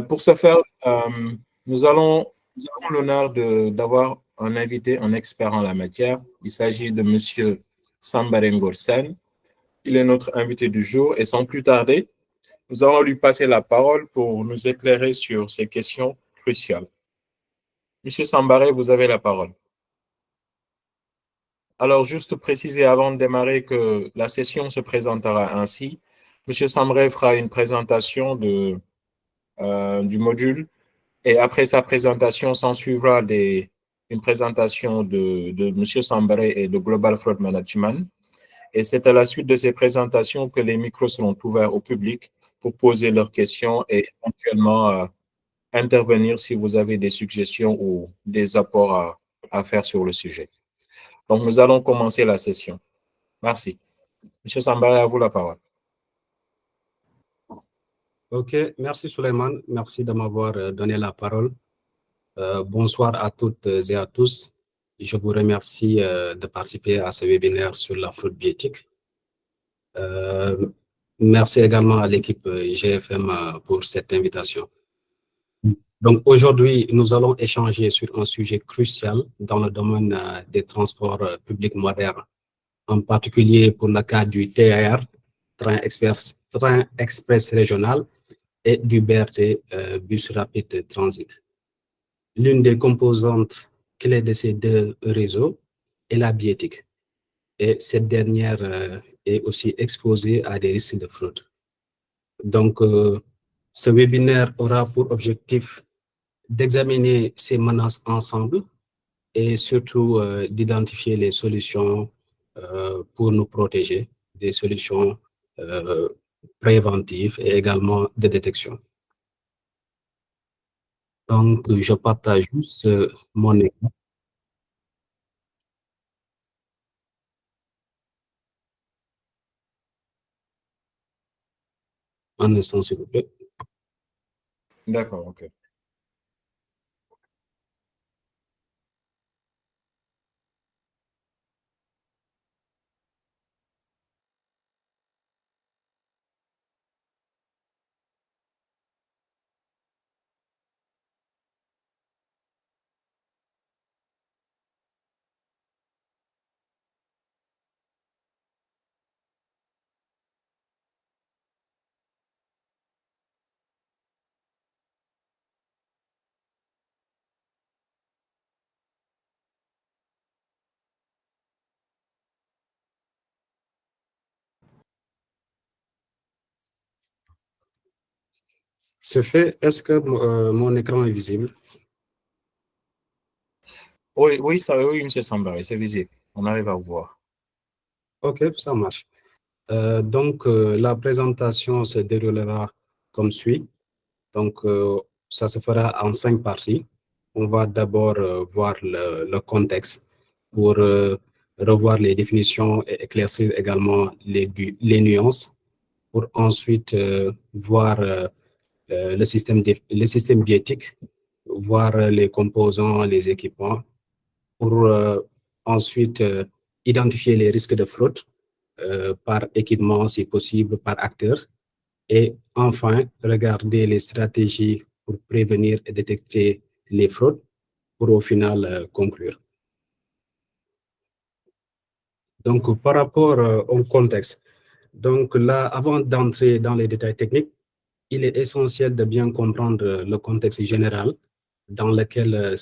Pour ce faire, nous avons l'honneur d'avoir un invité, un expert en la matière. Il s'agit de M. Sambare Ngorsen. Il est notre invité du jour et sans plus tarder, nous allons lui passer la parole pour nous éclairer sur ces questions cruciales. Monsieur Sambare, vous avez la parole. Alors, juste préciser avant de démarrer que la session se présentera ainsi. Monsieur Sambare fera une présentation du module et après sa présentation, s'en suivra une présentation de monsieur Sambare et de Global Fraud Management. Et c'est à la suite de ces présentations que les micros seront ouverts au public pour poser leurs questions et éventuellement intervenir si vous avez des suggestions ou des apports à faire sur le sujet. Donc, nous allons commencer la session. Merci. Monsieur Sambare, à vous la parole. Ok, merci Souleymane, merci de m'avoir donné la parole. Bonsoir à toutes et à tous. Je vous remercie de participer à ce webinaire sur la fraude bioéthique. Merci également à l'équipe GFM pour cette invitation. Donc aujourd'hui, nous allons échanger sur un sujet crucial dans le domaine des transports publics modernes, en particulier pour le cas du TER, Train Express Régional, et du BRT, Bus Rapide Transit. L'une des composantes clés de ces deux réseaux est la bioéthique, et cette dernière est aussi exposée à des risques de fraude. Donc, ce webinaire aura pour objectif d'examiner ces menaces ensemble et surtout d'identifier les solutions pour nous protéger, des solutions préventives et également de détection. Donc, je partage juste mon écran. Un instant, s'il vous plaît. D'accord, ok. Ce fait, est-ce que mon écran est visible? Oui, oui, M. Sambare, c'est visible. On arrive à vous voir. Ok, ça marche. Donc, la présentation se déroulera comme suit. Donc, ça se fera en 5 parties. On va d'abord voir le contexte pour revoir les définitions et éclaircir également les nuances, pour ensuite voir le système bioéthique, voir les composants, les équipements, pour ensuite identifier les risques de fraude par équipement, si possible, par acteur, et enfin, regarder les stratégies pour prévenir et détecter les fraudes, pour au final conclure. Donc, par rapport au contexte, donc là, avant d'entrer dans les détails techniques, il est essentiel de bien comprendre le contexte général dans lequel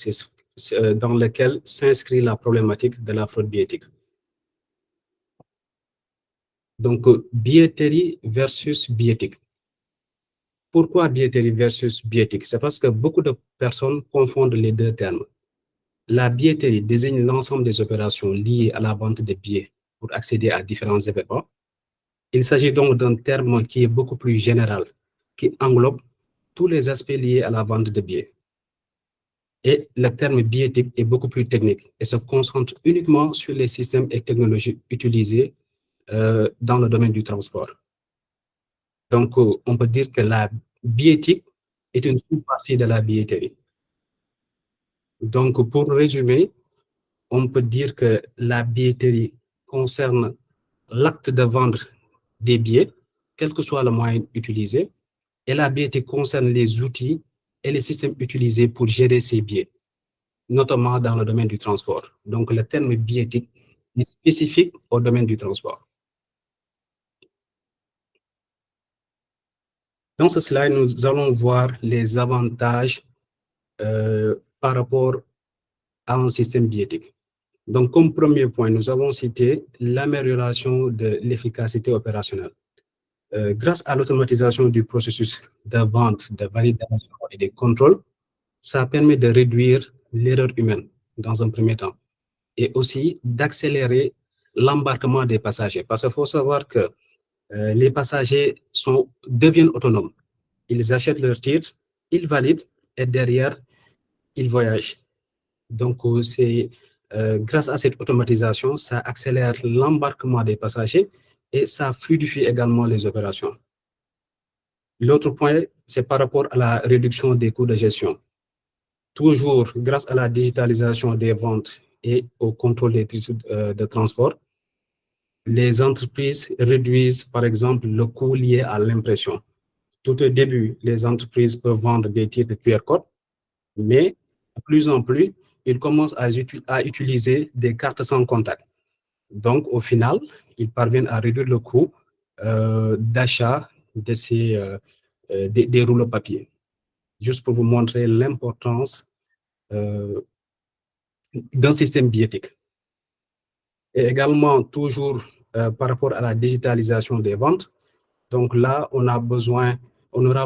s'inscrit la problématique de la fraude bioéthique. Donc, bioéthique versus bioéthique. Pourquoi bioéthique versus bioéthique? C'est parce que beaucoup de personnes confondent les deux termes. La billetterie désigne l'ensemble des opérations liées à la vente de billets pour accéder à différents événements. Il s'agit donc d'un terme qui est beaucoup plus général, qui englobe tous les aspects liés à la vente de billets. Et le terme billettique est beaucoup plus technique et se concentre uniquement sur les systèmes et technologies utilisés dans le domaine du transport. Donc, on peut dire que la billettique est une sous-partie de la billetterie. Donc, pour résumer, on peut dire que la billetterie concerne l'acte de vendre des billets, quel que soit le moyen utilisé, Et la billettique concerne les outils et les systèmes utilisés pour gérer ces billets, notamment dans le domaine du transport. Donc, le terme billettique est spécifique au domaine du transport. Dans ce slide, nous allons voir les avantages par rapport à un système billettique. Donc, comme premier point, nous avons cité l'amélioration de l'efficacité opérationnelle. Grâce à l'automatisation du processus de vente, de validation et de contrôle, ça permet de réduire l'erreur humaine dans un premier temps et aussi d'accélérer l'embarquement des passagers. Parce qu'il faut savoir que les passagers deviennent autonomes. Ils achètent leur titre, ils valident et derrière, ils voyagent. Donc, grâce à cette automatisation, ça accélère l'embarquement des passagers et ça fluidifie également les opérations. L'autre point, c'est par rapport à la réduction des coûts de gestion. Toujours grâce à la digitalisation des ventes et au contrôle des titres de transport, les entreprises réduisent, par exemple, le coût lié à l'impression. Tout au début, les entreprises peuvent vendre des titres QR code, mais de plus en plus, ils commencent à utiliser des cartes sans contact. Donc, au final, ils parviennent à réduire le coût d'achat des rouleaux papier. Juste pour vous montrer l'importance d'un système billettique. Et également, toujours par rapport à la digitalisation des ventes, donc là, on aura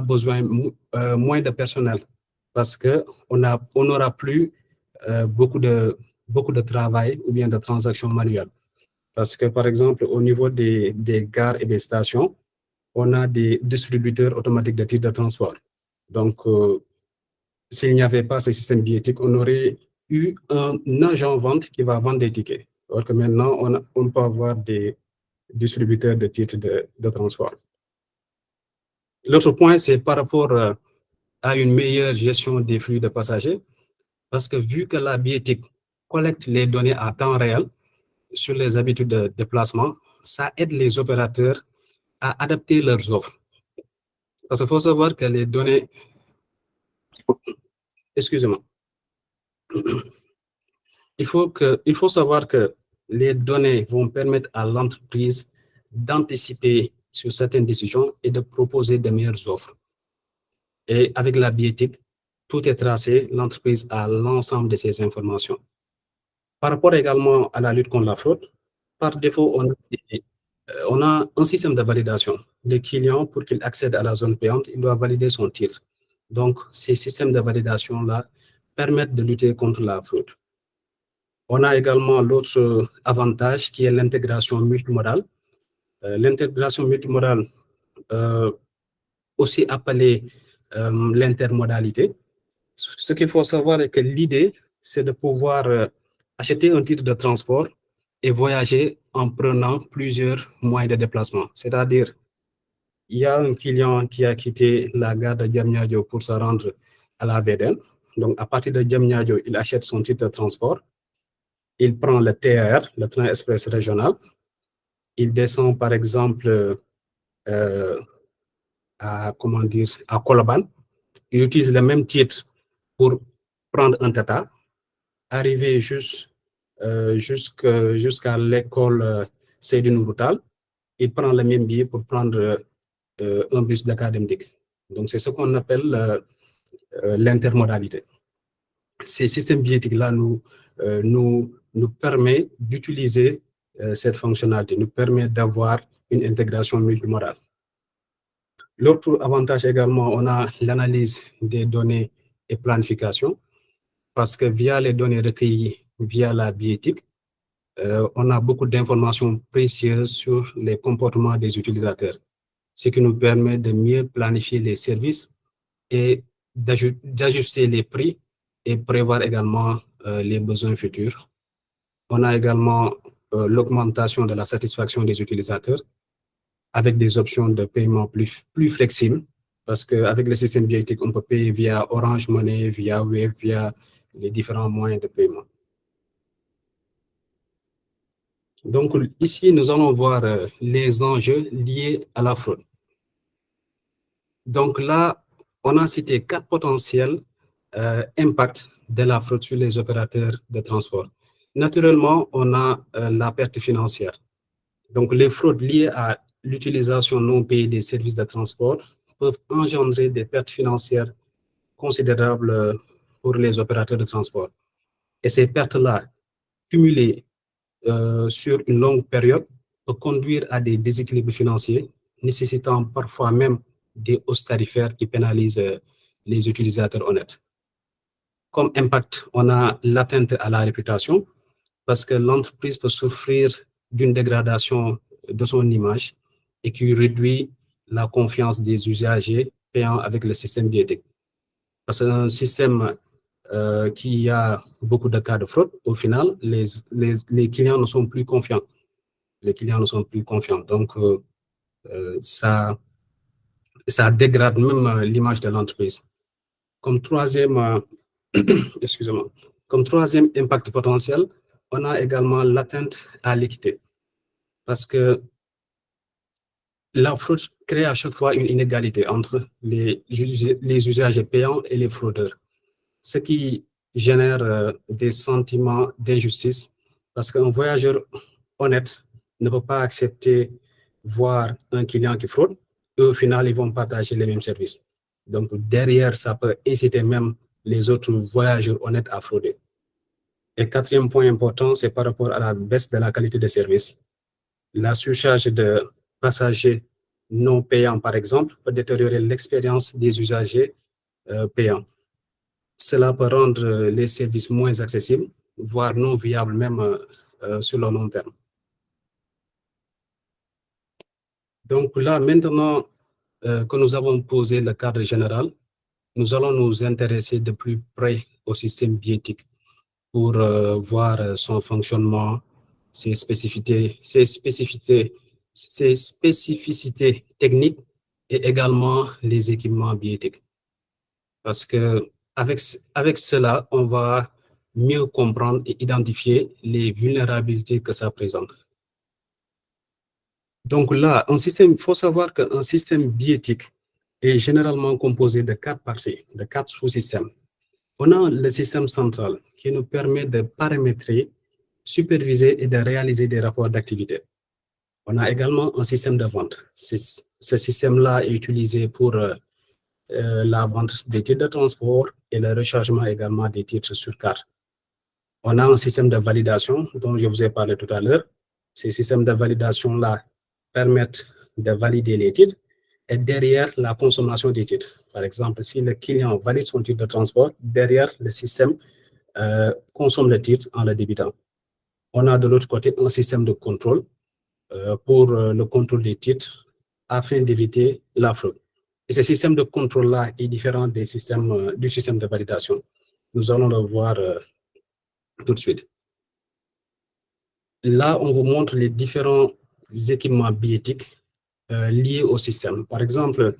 besoin moins de personnel parce qu'on n'aura plus beaucoup de travail ou bien de transactions manuelles. Parce que, par exemple, au niveau des gares et des stations, on a des distributeurs automatiques de titres de transport. Donc, s'il n'y avait pas ce système billettique, on aurait eu un agent vente qui va vendre des tickets. Alors que maintenant, on peut avoir des distributeurs de titres de transport. L'autre point, c'est par rapport à une meilleure gestion des flux de passagers, parce que vu que la billettique collecte les données à temps réel sur les habitudes de déplacement, ça aide les opérateurs à adapter leurs offres. Parce qu'il faut savoir que les données... Excusez-moi. Il faut savoir que les données vont permettre à l'entreprise d'anticiper sur certaines décisions et de proposer de meilleures offres. Et avec la billettique, tout est tracé, l'entreprise a l'ensemble de ces informations. Par rapport également à la lutte contre la fraude, par défaut, on a un système de validation. Le client, pour qu'il accède à la zone payante, il doit valider son titre. Donc, ces systèmes de validation-là permettent de lutter contre la fraude. On a également l'autre avantage qui est l'intégration multimodale. L'intégration multimodale, aussi appelée l'intermodalité. Ce qu'il faut savoir est que l'idée, c'est de pouvoir acheter un titre de transport et voyager en prenant plusieurs moyens de déplacement. C'est-à-dire, il y a un client qui a quitté la gare de Diamniadio pour se rendre à la VDN. Donc, à partir de Diamniadio, il achète son titre de transport. Il prend le TER, le train express régional. Il descend, par exemple, à Colobane. Il utilise le même titre pour prendre un Tata, arriver jusqu'à l'école Seydou Nouroutal. Il prend le même billet pour prendre un bus d'académique. Donc, c'est ce qu'on appelle l'intermodalité. Ces systèmes billettiques-là nous permet d'utiliser cette fonctionnalité, nous permet d'avoir une intégration multimodale. L'autre avantage également, on a l'analyse des données et planification, parce que via les données recueillies via la billettique, on a beaucoup d'informations précieuses sur les comportements des utilisateurs, ce qui nous permet de mieux planifier les services et d'ajuster les prix et prévoir également les besoins futurs. On a également l'augmentation de la satisfaction des utilisateurs avec des options de paiement plus flexibles, parce qu'avec le système billettique, on peut payer via Orange Money, via Wave, via les différents moyens de paiement. Donc ici, nous allons voir les enjeux liés à la fraude. Donc là, on a cité 4 potentiels impacts de la fraude sur les opérateurs de transport. Naturellement, on a la perte financière. Donc, les fraudes liées à l'utilisation non payée des services de transport peuvent engendrer des pertes financières considérables pour les opérateurs de transport. Et ces pertes-là, cumulées sur une longue période, peuvent conduire à des déséquilibres financiers, nécessitant parfois même des hausses tarifaires qui pénalisent les utilisateurs honnêtes. Comme impact, on a l'atteinte à la réputation, parce que l'entreprise peut souffrir d'une dégradation de son image et qui réduit la confiance des usagers payant avec le système bioéthique. Parce qu'un système qui a beaucoup de cas de fraude, au final, les clients ne sont plus confiants. Les clients ne sont plus confiants. Donc, ça dégrade même l'image de l'entreprise. Comme troisième, excusez-moi, comme troisième impact potentiel, on a également l'atteinte à l'équité. Parce que la fraude crée à chaque fois une inégalité entre les usagers payants et les fraudeurs, ce qui génère des sentiments d'injustice, parce qu'un voyageur honnête ne peut pas accepter voir un client qui fraude, et au final, ils vont partager les mêmes services. Donc, derrière, ça peut inciter même les autres voyageurs honnêtes à frauder. Et quatrième point important, c'est par rapport à la baisse de la qualité des services. La surcharge de passagers non payants, par exemple, peut détériorer l'expérience des usagers payants. Cela peut rendre les services moins accessibles, voire non viables même sur le long terme. Donc là, maintenant que nous avons posé le cadre général, nous allons nous intéresser de plus près au système bioéthique pour voir son fonctionnement, ses spécificités techniques et également les équipements bioéthiques. Parce que avec cela, on va mieux comprendre et identifier les vulnérabilités que ça présente. Donc là, il faut savoir qu'un système bioéthique est généralement composé de 4 parties, de 4 sous-systèmes. On a le système central qui nous permet de paramétrer, superviser et de réaliser des rapports d'activité. On a également un système de vente. Ce système-là est utilisé pour la vente des titres de transport et le rechargement également des titres sur carte. On a un système de validation dont je vous ai parlé tout à l'heure. Ces systèmes de validation-là permettent de valider les titres et derrière la consommation des titres. Par exemple, si le client valide son titre de transport, derrière le système consomme le titre en le débitant. On a de l'autre côté un système de contrôle pour le contrôle des titres afin d'éviter la fraude. Et ce système de contrôle-là est différent du système de validation. Nous allons le voir tout de suite. Là, on vous montre les différents équipements bioéthiques liés au système. Par exemple,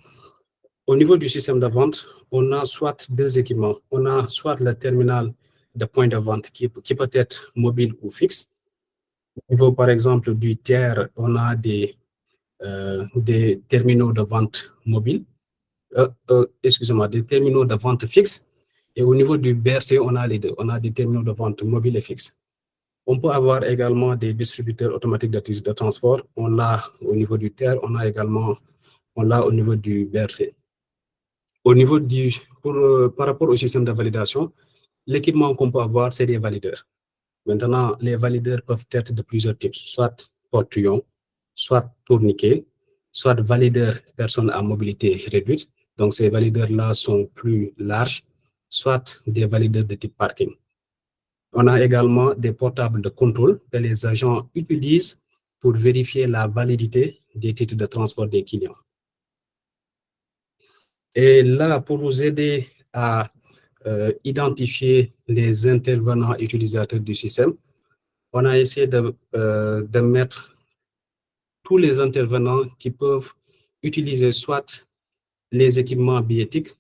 au niveau du système de vente, on a soit 2 équipements. On a soit le terminal de point de vente qui peut être mobile ou fixe. Au niveau, par exemple, du tiers, on a des terminaux de vente mobiles. Excusez-moi, des terminaux de vente fixes. Et au niveau du BRT, on a les deux. On a des terminaux de vente mobiles et fixes. On peut avoir également des distributeurs automatiques de transport. On l'a au niveau du TER, on l'a au niveau du BRT. Au niveau par rapport au système de validation, l'équipement qu'on peut avoir, c'est des valideurs. Maintenant, les valideurs peuvent être de plusieurs types, soit portillon, soit tourniquet, soit valideurs personnes à mobilité réduite. Donc, ces valideurs-là sont plus larges, soit des valideurs de type parking. On a également des portables de contrôle que les agents utilisent pour vérifier la validité des titres de transport des clients. Et là, pour vous aider à identifier les intervenants utilisateurs du système, on a essayé de mettre tous les intervenants qui peuvent utiliser soit les équipements bioéthiques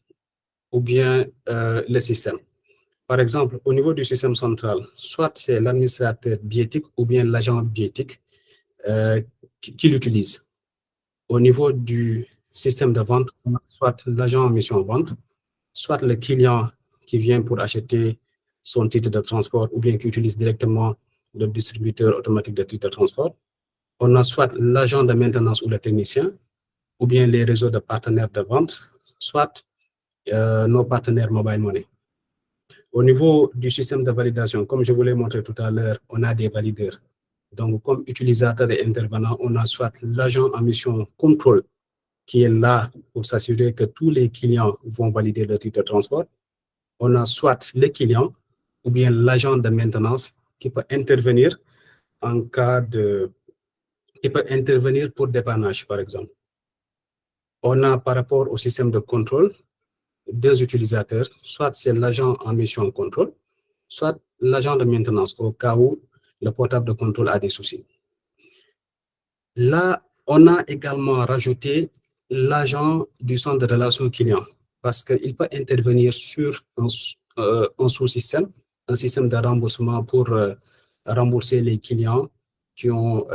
ou bien le système. Par exemple, au niveau du système central, soit c'est l'administrateur bioéthique ou bien l'agent bioéthique qui l'utilise. Au niveau du système de vente, soit l'agent en mission vente, soit le client qui vient pour acheter son titre de transport ou bien qui utilise directement le distributeur automatique de titres de transport. On a soit l'agent de maintenance ou le technicien, ou bien les réseaux de partenaires de vente, soit nos partenaires mobile money. Au niveau du système de validation, comme je vous l'ai montré tout à l'heure, on a des valideurs. Donc, comme utilisateur et intervenant, on a soit l'agent en mission contrôle qui est là pour s'assurer que tous les clients vont valider le titre de transport. On a soit les clients ou bien l'agent de maintenance qui peut intervenir en cas de... qui peut intervenir pour dépannage, par exemple. On a par rapport au système de contrôle deux utilisateurs, soit c'est l'agent en mission contrôle, soit l'agent de maintenance au cas où le portable de contrôle a des soucis. Là, on a également rajouté l'agent du centre de relation client parce qu'il peut intervenir sur un sous-système, un système de remboursement pour rembourser les clients qui ont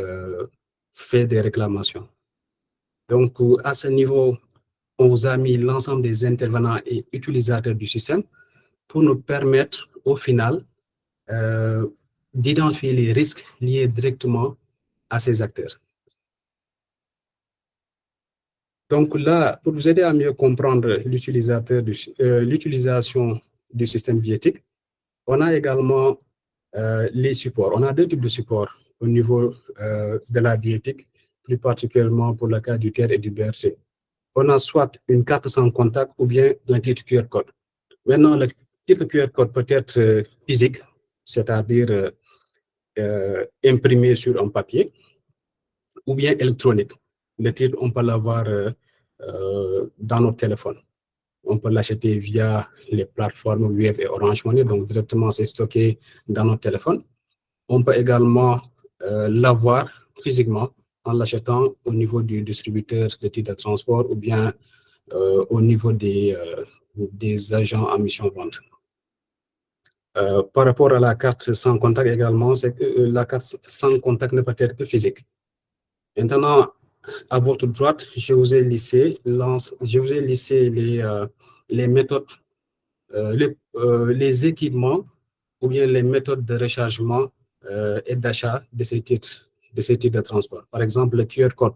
fait des réclamations. Donc, à ce niveau, on vous a mis l'ensemble des intervenants et utilisateurs du système pour nous permettre, au final, d'identifier les risques liés directement à ces acteurs. Donc là, pour vous aider à mieux comprendre l'utilisation du système bioéthique, on a également les supports. On a deux types de supports au niveau de la bioéthique, plus particulièrement pour le cas du TER et du BRT. On a soit une carte sans contact ou bien un titre QR code. Maintenant, le titre QR code peut être physique, c'est-à-dire imprimé sur un papier, ou bien électronique. Le titre, on peut l'avoir dans notre téléphone. On peut l'acheter via les plateformes Wave et Orange Money, donc directement c'est stocké dans notre téléphone. On peut également l'avoir physiquement en l'achetant au niveau du distributeur de titres de transport ou bien au niveau des agents en mission vente. Par rapport à la carte sans contact également, c'est que la carte sans contact ne peut être que physique. Maintenant, à votre droite, je vous ai lissé les méthodes, les équipements ou bien les méthodes de rechargement et d'achat de ces titres de transport. Par exemple, le QR code,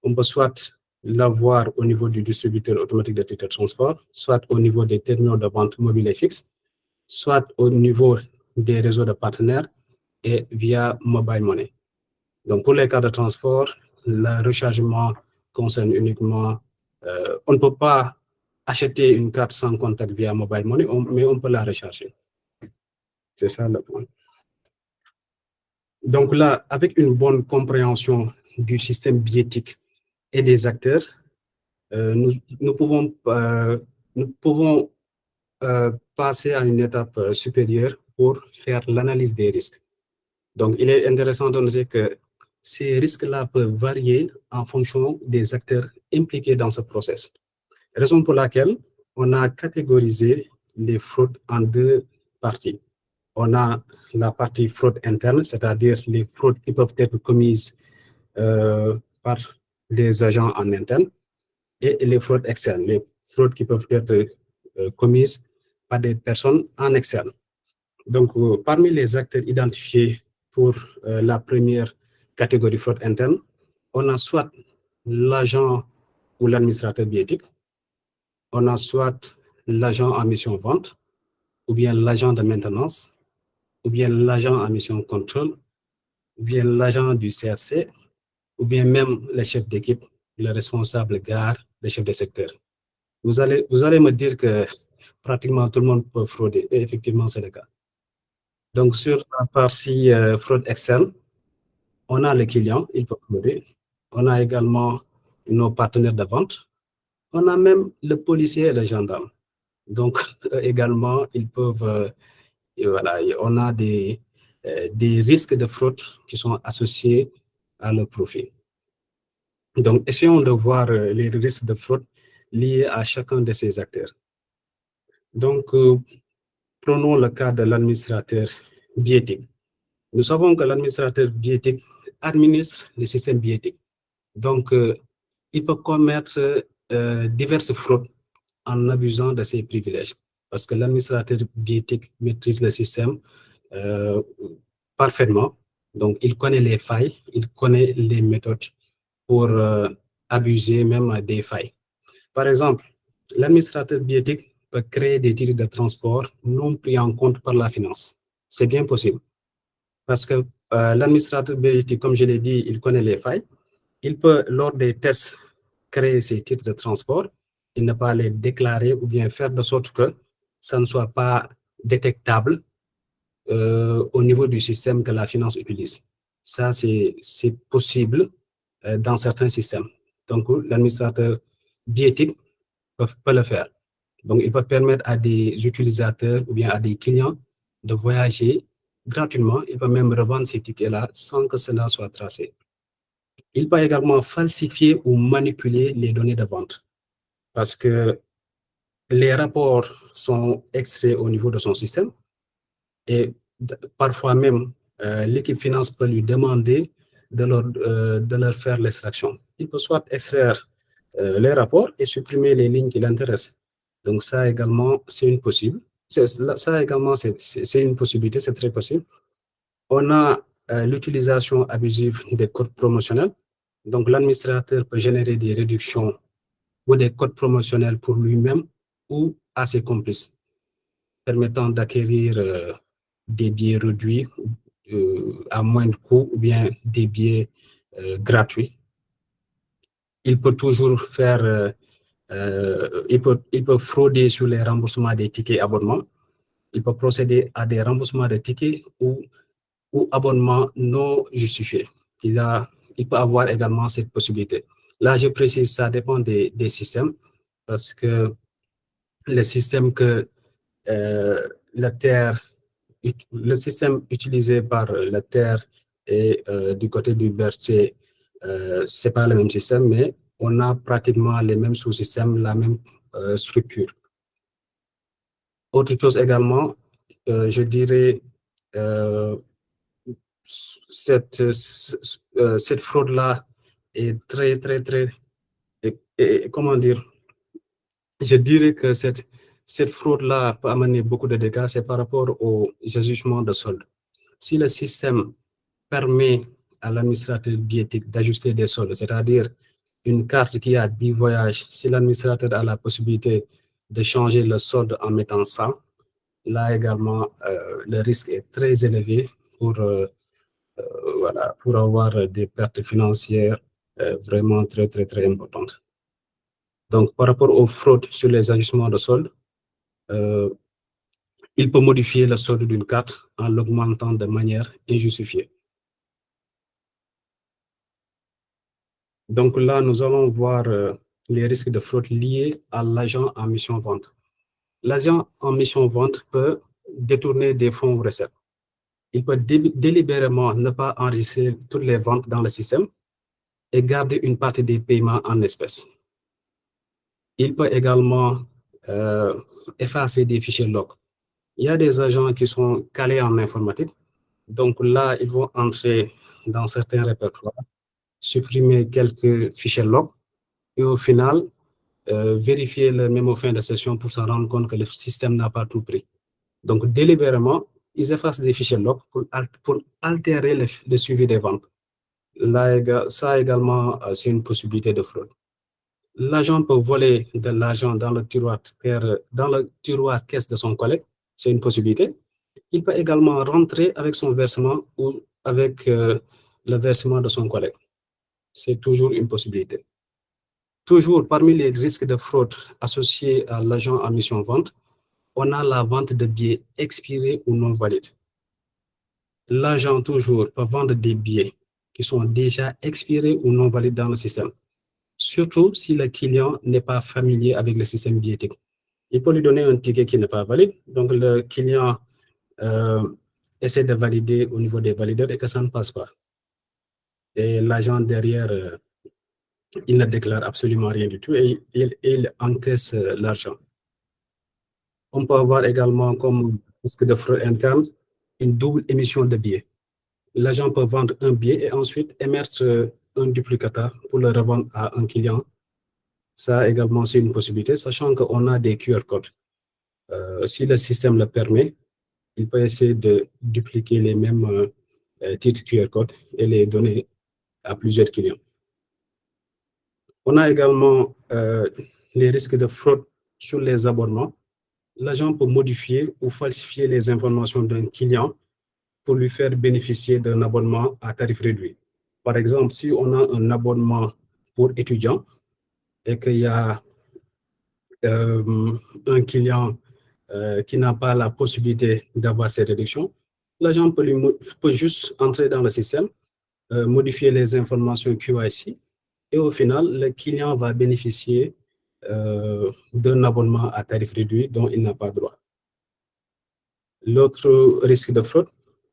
on peut soit l'avoir au niveau du distributeur automatique de titres de transport, soit au niveau des terminaux de vente mobile et fixe, soit au niveau des réseaux de partenaires et via mobile money. Donc, pour les cas de transport, le rechargement concerne uniquement... on ne peut pas acheter une carte sans contact via mobile money, mais on peut la recharger. C'est ça le point. Donc là, avec une bonne compréhension du système bioéthique et des acteurs, nous pouvons passer à une étape supérieure pour faire l'analyse des risques. Donc, il est intéressant de noter que ces risques-là peuvent varier en fonction des acteurs impliqués dans ce process. Raison pour laquelle on a catégorisé les fraudes en deux parties. On a la partie fraude interne, c'est-à-dire les fraudes qui peuvent être commises par des agents en interne, et les fraudes externes, les fraudes qui peuvent être commises par des personnes en externe. Donc, parmi les acteurs identifiés pour la première catégorie fraude interne, on a soit l'agent ou l'administrateur bioéthique, on a soit l'agent en mission vente, ou bien l'agent de maintenance, ou bien l'agent en mission contrôle, ou bien l'agent du CRC, ou bien même le chef d'équipe, le responsable gare, le chef de secteur. Vous allez me dire que pratiquement tout le monde peut frauder, et effectivement c'est le cas. Donc, sur la partie fraude externe, on a les clients, ils peuvent frauder. On a également nos partenaires de vente. On a même le policier et le gendarme. Donc, également, ils peuvent... voilà, on a des risques de fraude qui sont associés à leur profit. Donc, essayons de voir les risques de fraude liés à chacun de ces acteurs. Donc, prenons le cas de l'administrateur bioéthique. Nous savons que l'administrateur bioéthique administre le système bioéthique. Donc, il peut commettre diverses fraudes en abusant de ses privilèges. Parce que l'administrateur bioéthique maîtrise le système parfaitement. Donc, il connaît les failles, il connaît les méthodes pour abuser même des failles. Par exemple, l'administrateur bioéthique peut créer des titres de transport non pris en compte par la finance. C'est bien possible. Parce que l'administrateur bioéthique, comme je l'ai dit, il connaît les failles. Il peut, lors des tests, créer ces titres de transport et ne pas les déclarer ou bien faire de sorte que ça ne soit pas détectable au niveau du système que la finance utilise. Ça, c'est possible dans certains systèmes. Donc, l'administrateur bioéthique peut le faire. Donc, il peut permettre à des utilisateurs ou bien à des clients de voyager gratuitement. Il peut même revendre ces tickets-là sans que cela soit tracé. Il peut également falsifier ou manipuler les données de vente parce que les rapports sont extraits au niveau de son système et parfois même l'équipe finance peut lui demander de leur faire l'extraction. Il peut soit extraire les rapports et supprimer les lignes qui l'intéressent. Donc ça également, c'est une possible. Ça également, c'est une possibilité, c'est très possible. On a l'utilisation abusive des codes promotionnels. Donc l'administrateur peut générer des réductions ou des codes promotionnels pour lui-même ou à ses complices, permettant d'acquérir des billets réduits à moindre coût ou bien des billets gratuits. Il peut toujours faire, il peut frauder sur les remboursements des tickets abonnements. Il peut procéder à des remboursements de tickets ou abonnements non justifiés. Il peut avoir également cette possibilité. Là, je précise, ça dépend des systèmes parce que les systèmes que le système utilisé par la Terre et du côté du BRT, ce n'est pas le même système, mais on a pratiquement les mêmes sous-systèmes, la même structure. Autre chose également, je dirais, cette fraude-là est très, très, très, comment dire, je dirais que cette fraude-là peut amener beaucoup de dégâts, c'est par rapport aux agissements de solde. Si le système permet à l'administrateur bioéthique d'ajuster des soldes, c'est-à-dire une carte qui a 10 voyages, si l'administrateur a la possibilité de changer le solde en mettant ça, là également, le risque est très élevé pour avoir des pertes financières vraiment très, très, très importantes. Donc, par rapport aux fraudes sur les ajustements de solde, il peut modifier le solde d'une carte en l'augmentant de manière injustifiée. Donc là, nous allons voir les risques de fraude liés à l'agent en mission vente. L'agent en mission vente peut détourner des fonds ou recettes. Il peut délibérément ne pas enregistrer toutes les ventes dans le système et garder une partie des paiements en espèces. Il peut également effacer des fichiers log. Il y a des agents qui sont calés en informatique. Donc là, ils vont entrer dans certains répertoires, supprimer quelques fichiers log et au final, vérifier le mémo fin de session pour se rendre compte que le système n'a pas tout pris. Donc, délibérément, ils effacent des fichiers log pour altérer le suivi des ventes. Là, ça également, c'est une possibilité de fraude. L'agent peut voler de l'argent dans le tiroir caisse de son collègue, c'est une possibilité. Il peut également rentrer avec son versement ou avec le versement de son collègue. C'est toujours une possibilité. Toujours parmi les risques de fraude associés à l'agent en mission vente, on a la vente de billets expirés ou non valides. L'agent toujours peut vendre des billets qui sont déjà expirés ou non valides dans le système, surtout si le client n'est pas familier avec le système bioéthique. Il peut lui donner un ticket qui n'est pas valide, donc le client essaie de valider au niveau des valideurs et que ça ne passe pas. Et l'agent derrière, il ne déclare absolument rien du tout et il encaisse l'argent. On peut avoir également comme risque de fraude interne une double émission de billets. L'agent peut vendre un billet et ensuite émettre un duplicata pour le revendre à un client. Ça également, c'est une possibilité, sachant qu'on a des QR codes. Si le système le permet, il peut essayer de dupliquer les mêmes titres QR codes et les donner à plusieurs clients. On a également les risques de fraude sur les abonnements. L'agent peut modifier ou falsifier les informations d'un client pour lui faire bénéficier d'un abonnement à tarif réduit. Par exemple, si on a un abonnement pour étudiants et qu'il y a un client qui n'a pas la possibilité d'avoir ces réductions, l'agent peut juste entrer dans le système, modifier les informations QIC et au final, le client va bénéficier d'un abonnement à tarif réduit dont il n'a pas droit. L'autre risque de fraude,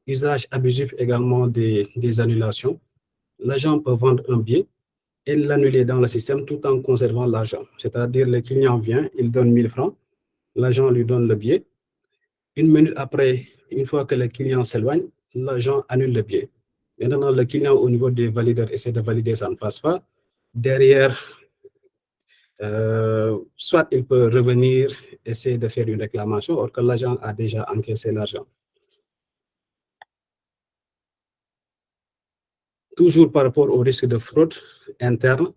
usage abusif également des annulations. L'agent peut vendre un billet et l'annuler dans le système tout en conservant l'argent. C'est-à-dire, le client vient, il donne 1000 francs, l'agent lui donne le billet. Une minute après, une fois que le client s'éloigne, l'agent annule le billet. Maintenant, le client, au niveau des valideurs, essaie de valider, ça ne passe pas. Derrière, soit il peut revenir, essayer de faire une réclamation, or que l'agent a déjà encaissé l'argent. Toujours par rapport au risque de fraude interne,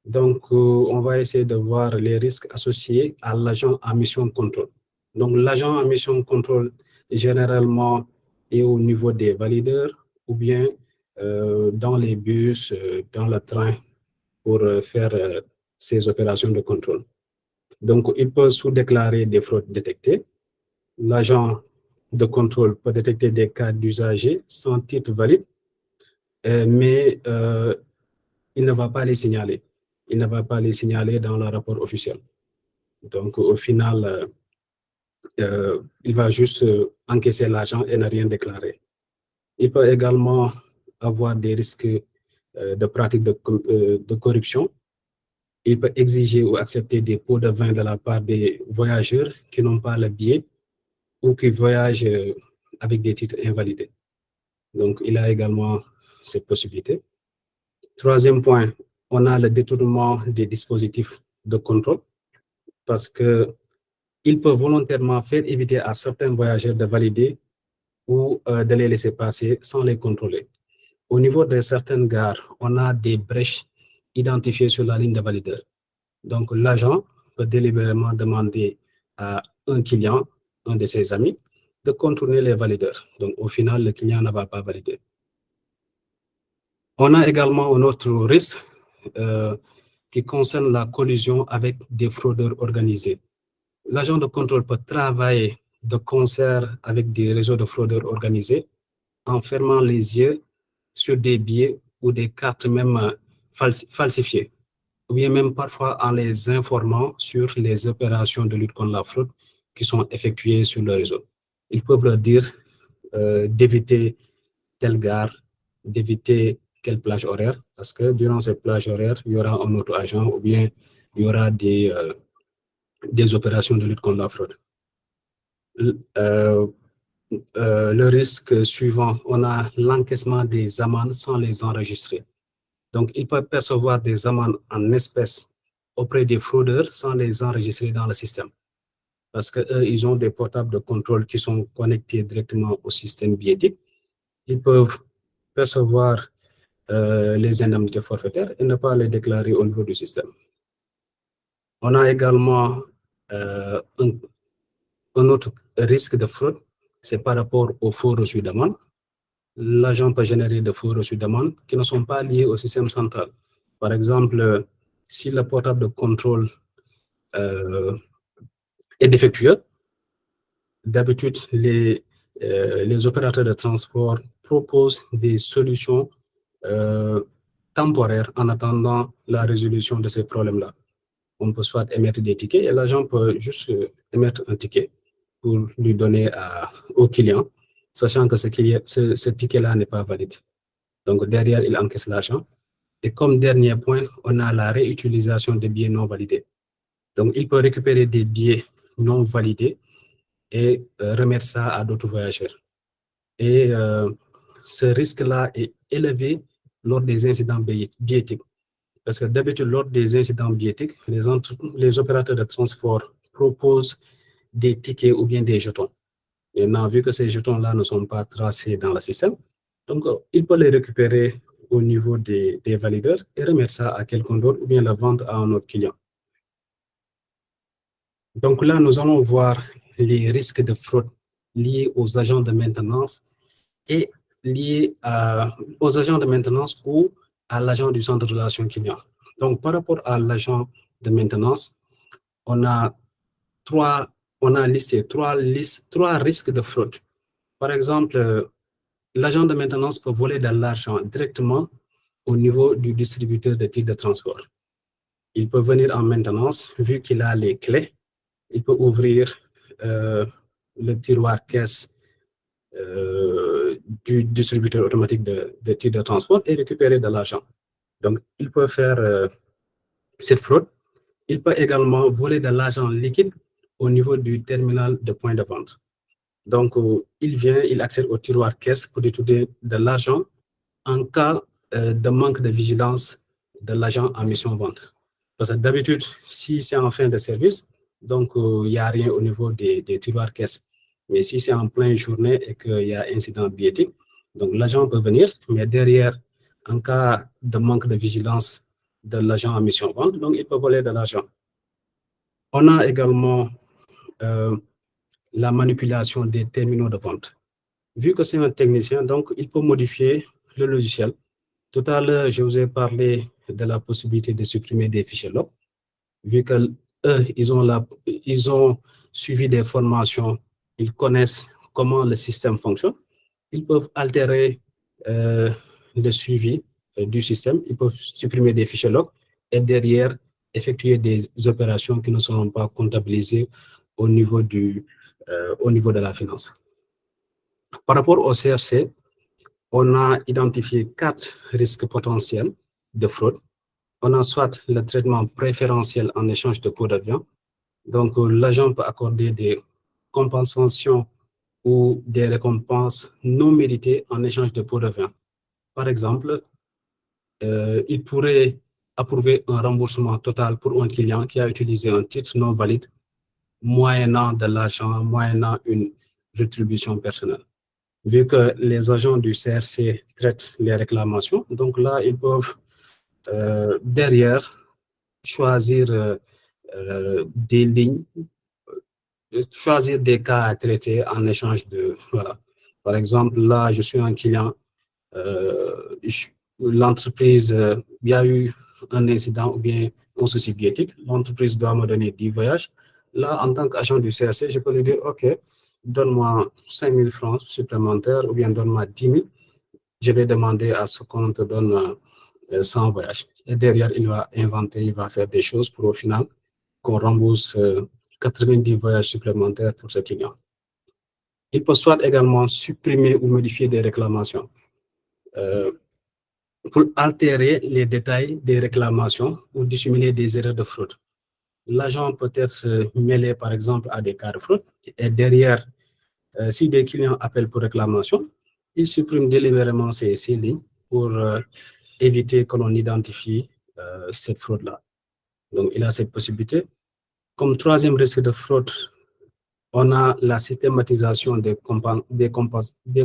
donc on va essayer de voir les risques associés à l'agent en mission de contrôle. Donc l'agent en mission de contrôle, généralement, est au niveau des valideurs ou bien dans les bus, dans le train pour faire ces opérations de contrôle. Donc, il peut sous-déclarer des fraudes détectées. L'agent de contrôle peut détecter des cas d'usagers sans titre valide, mais il ne va pas les signaler. Il ne va pas les signaler dans le rapport officiel. Donc, au final, il va juste encaisser l'argent et ne rien déclarer. Il peut également avoir des risques de pratiques de corruption. Il peut exiger ou accepter des pots de vin de la part des voyageurs qui n'ont pas le billet ou qui voyagent avec des titres invalidés. Donc, il a également cette possibilité. Troisième point, on a le détournement des dispositifs de contrôle parce qu'il peut volontairement faire éviter à certains voyageurs de valider ou de les laisser passer sans les contrôler. Au niveau de certaines gares, on a des brèches identifiées sur la ligne de valideur. Donc, l'agent peut délibérément demander à un client, un de ses amis, de contourner les valideurs. Donc, au final, le client ne va pas valider. On a également un autre risque qui concerne la collusion avec des fraudeurs organisés. L'agent de contrôle peut travailler de concert avec des réseaux de fraudeurs organisés en fermant les yeux sur des billets ou des cartes même falsifiées, ou bien même parfois en les informant sur les opérations de lutte contre la fraude qui sont effectuées sur le réseau. Ils peuvent leur dire d'éviter telle gare, d'éviter quelle plage horaire, parce que durant cette plage horaire, il y aura un autre agent ou bien il y aura des opérations de lutte contre la fraude. Le risque suivant, on a l'encaissement des amendes sans les enregistrer. Donc, ils peuvent percevoir des amendes en espèces auprès des fraudeurs sans les enregistrer dans le système. Parce qu'eux, ils ont des portables de contrôle qui sont connectés directement au système billettique. Ils peuvent percevoir les indemnités forfaitaires et ne pas les déclarer au niveau du système. On a également un autre risque de fraude, c'est par rapport aux faux reçus d'amende. L'agent peut générer de faux reçus d'amende qui ne sont pas liés au système central. Par exemple, si le portable de contrôle est défectueux, d'habitude, les opérateurs de transport proposent des solutions temporaires en attendant la résolution de ces problèmes-là. On peut soit émettre des tickets et l'agent peut juste émettre un ticket pour lui donner au client, sachant que ce ticket-là n'est pas valide. Donc, derrière, il encaisse l'argent. Et comme dernier point, on a la réutilisation des billets non validés. Donc, il peut récupérer des billets non validés et remettre ça à d'autres voyageurs. Et ce risque-là est élevé lors des incidents biétiques. Parce que d'habitude, lors des incidents biétiques, les opérateurs de transport proposent des tickets ou bien des jetons. Maintenant, vu que ces jetons-là ne sont pas tracés dans le système, donc il peut les récupérer au niveau des valideurs et remettre ça à quelqu'un d'autre ou bien la vendre à un autre client. Donc là, nous allons voir les risques de fraude liés aux agents de maintenance et liés aux agents de maintenance ou à l'agent du centre de relations clients. Donc, par rapport à l'agent de maintenance, on a listé trois risques de fraude. Par exemple, l'agent de maintenance peut voler de l'argent directement au niveau du distributeur de titres de transport. Il peut venir en maintenance, vu qu'il a les clés, il peut ouvrir le tiroir caisse du distributeur automatique de titres de transport et récupérer de l'argent. Donc, il peut faire cette fraude. Il peut également voler de l'argent liquide au niveau du terminal de point de vente. Donc, il accède au tiroir caisse pour détourner de l'argent en cas de manque de vigilance de l'agent en mission vente. Parce que d'habitude, si c'est en fin de service, donc il n'y a rien au niveau des tiroirs caisse. Mais si c'est en pleine journée et qu'il y a incident biétique, donc l'agent peut venir, mais derrière, en cas de manque de vigilance de l'agent en mission vente, donc il peut voler de l'argent. On a également la manipulation des terminaux de vente. Vu que c'est un technicien, donc il peut modifier le logiciel. Tout à l'heure, je vous ai parlé de la possibilité de supprimer des fichiers log. Vu qu'eux, ils ont suivi des formations, ils connaissent comment le système fonctionne, ils peuvent altérer le suivi du système, ils peuvent supprimer des fichiers log et derrière effectuer des opérations qui ne seront pas comptabilisées au niveau de la finance. Par rapport au CRC, on a identifié 4 risques potentiels de fraude. On a soit le traitement préférentiel en échange de pots d'avion. Donc, l'agent peut accorder des compensations ou des récompenses non méritées en échange de pots d'avion. Par exemple, il pourrait approuver un remboursement total pour un client qui a utilisé un titre non valide, moyennant de l'argent, moyennant une rétribution personnelle. Vu que les agents du CRC traitent les réclamations, donc là, ils peuvent derrière choisir des lignes, choisir des cas à traiter en échange de... Voilà. Par exemple, là, je suis un client, l'entreprise, il y a eu un incident ou bien un souci biétique, l'entreprise doit me donner 10 voyages. Là, en tant qu'agent du CRC, je peux lui dire, OK, donne-moi 5 000 francs supplémentaires ou bien donne-moi 10 000. Je vais demander à ce qu'on te donne 100 voyages. Et derrière, il va inventer, il va faire des choses pour au final qu'on rembourse 90 voyages supplémentaires pour ce client. Il peut soit également supprimer ou modifier des réclamations pour altérer les détails des réclamations ou dissimuler des erreurs de fraude. L'agent peut être mêlé, par exemple, à des cas de fraude et derrière, si des clients appellent pour réclamation, il supprime délibérément ces lignes pour éviter que l'on identifie cette fraude-là. Donc, il a cette possibilité. Comme troisième risque de fraude, on a la systématisation des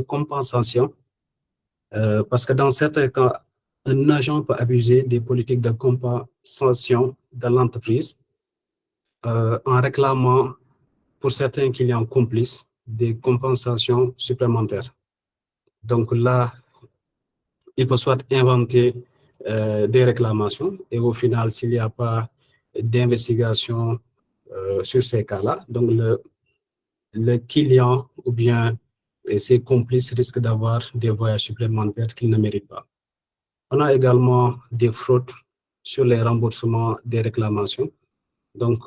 compensations parce que dans certains cas, un agent peut abuser des politiques de compensation de l'entreprise en réclamant pour certains clients complices des compensations supplémentaires. Donc là, il peut soit inventer des réclamations et au final, s'il n'y a pas d'investigation sur ces cas-là, donc le client ou bien ses complices risquent d'avoir des voyages supplémentaires qu'ils ne méritent pas. On a également des fraudes sur les remboursements des réclamations. Donc,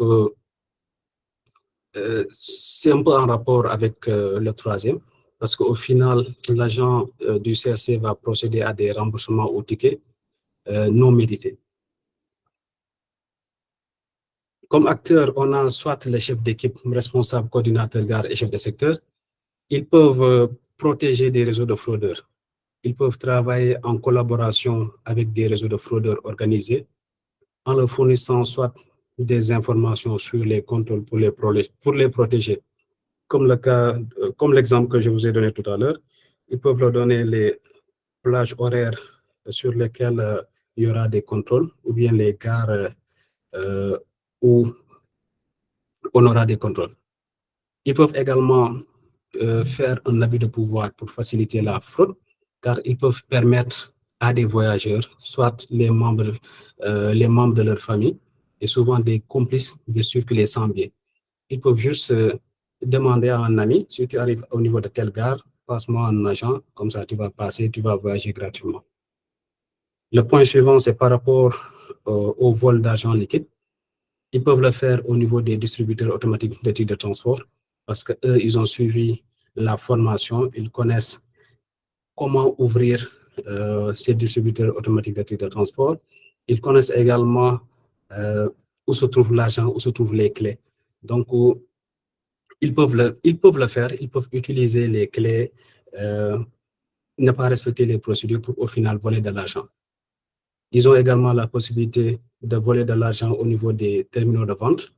c'est un peu en rapport avec le troisième, parce qu'au final, l'agent du CRC va procéder à des remboursements au ticket non mérités. Comme acteur, on a soit le chef d'équipe, responsable, coordinateur, gare et chef de secteur. Ils peuvent protéger des réseaux de fraudeurs. Ils peuvent travailler en collaboration avec des réseaux de fraudeurs organisés en leur fournissant soit des informations sur les contrôles pour les protéger, comme l'exemple que je vous ai donné tout à l'heure. Ils peuvent leur donner les plages horaires sur lesquelles il y aura des contrôles, ou bien les gares où on aura des contrôles. Ils peuvent également faire un abus de pouvoir pour faciliter la fraude, car ils peuvent permettre à des voyageurs, soit les membres de leur famille, et souvent des complices, de circuler sans biais. Ils peuvent juste demander à un ami, si tu arrives au niveau de telle gare, passe-moi un agent, comme ça tu vas passer, tu vas voyager gratuitement. Le point suivant, c'est par rapport au vol d'argent liquide. Ils peuvent le faire au niveau des distributeurs automatiques de titres de transport, parce qu'eux, ils ont suivi la formation, ils connaissent comment ouvrir ces distributeurs automatiques de titres de transport. Ils connaissent également où se trouve l'argent, où se trouvent les clés. Donc, ils peuvent le faire, ils peuvent utiliser les clés, ne pas respecter les procédures pour au final voler de l'argent. Ils ont également la possibilité de voler de l'argent au niveau des terminaux de vente,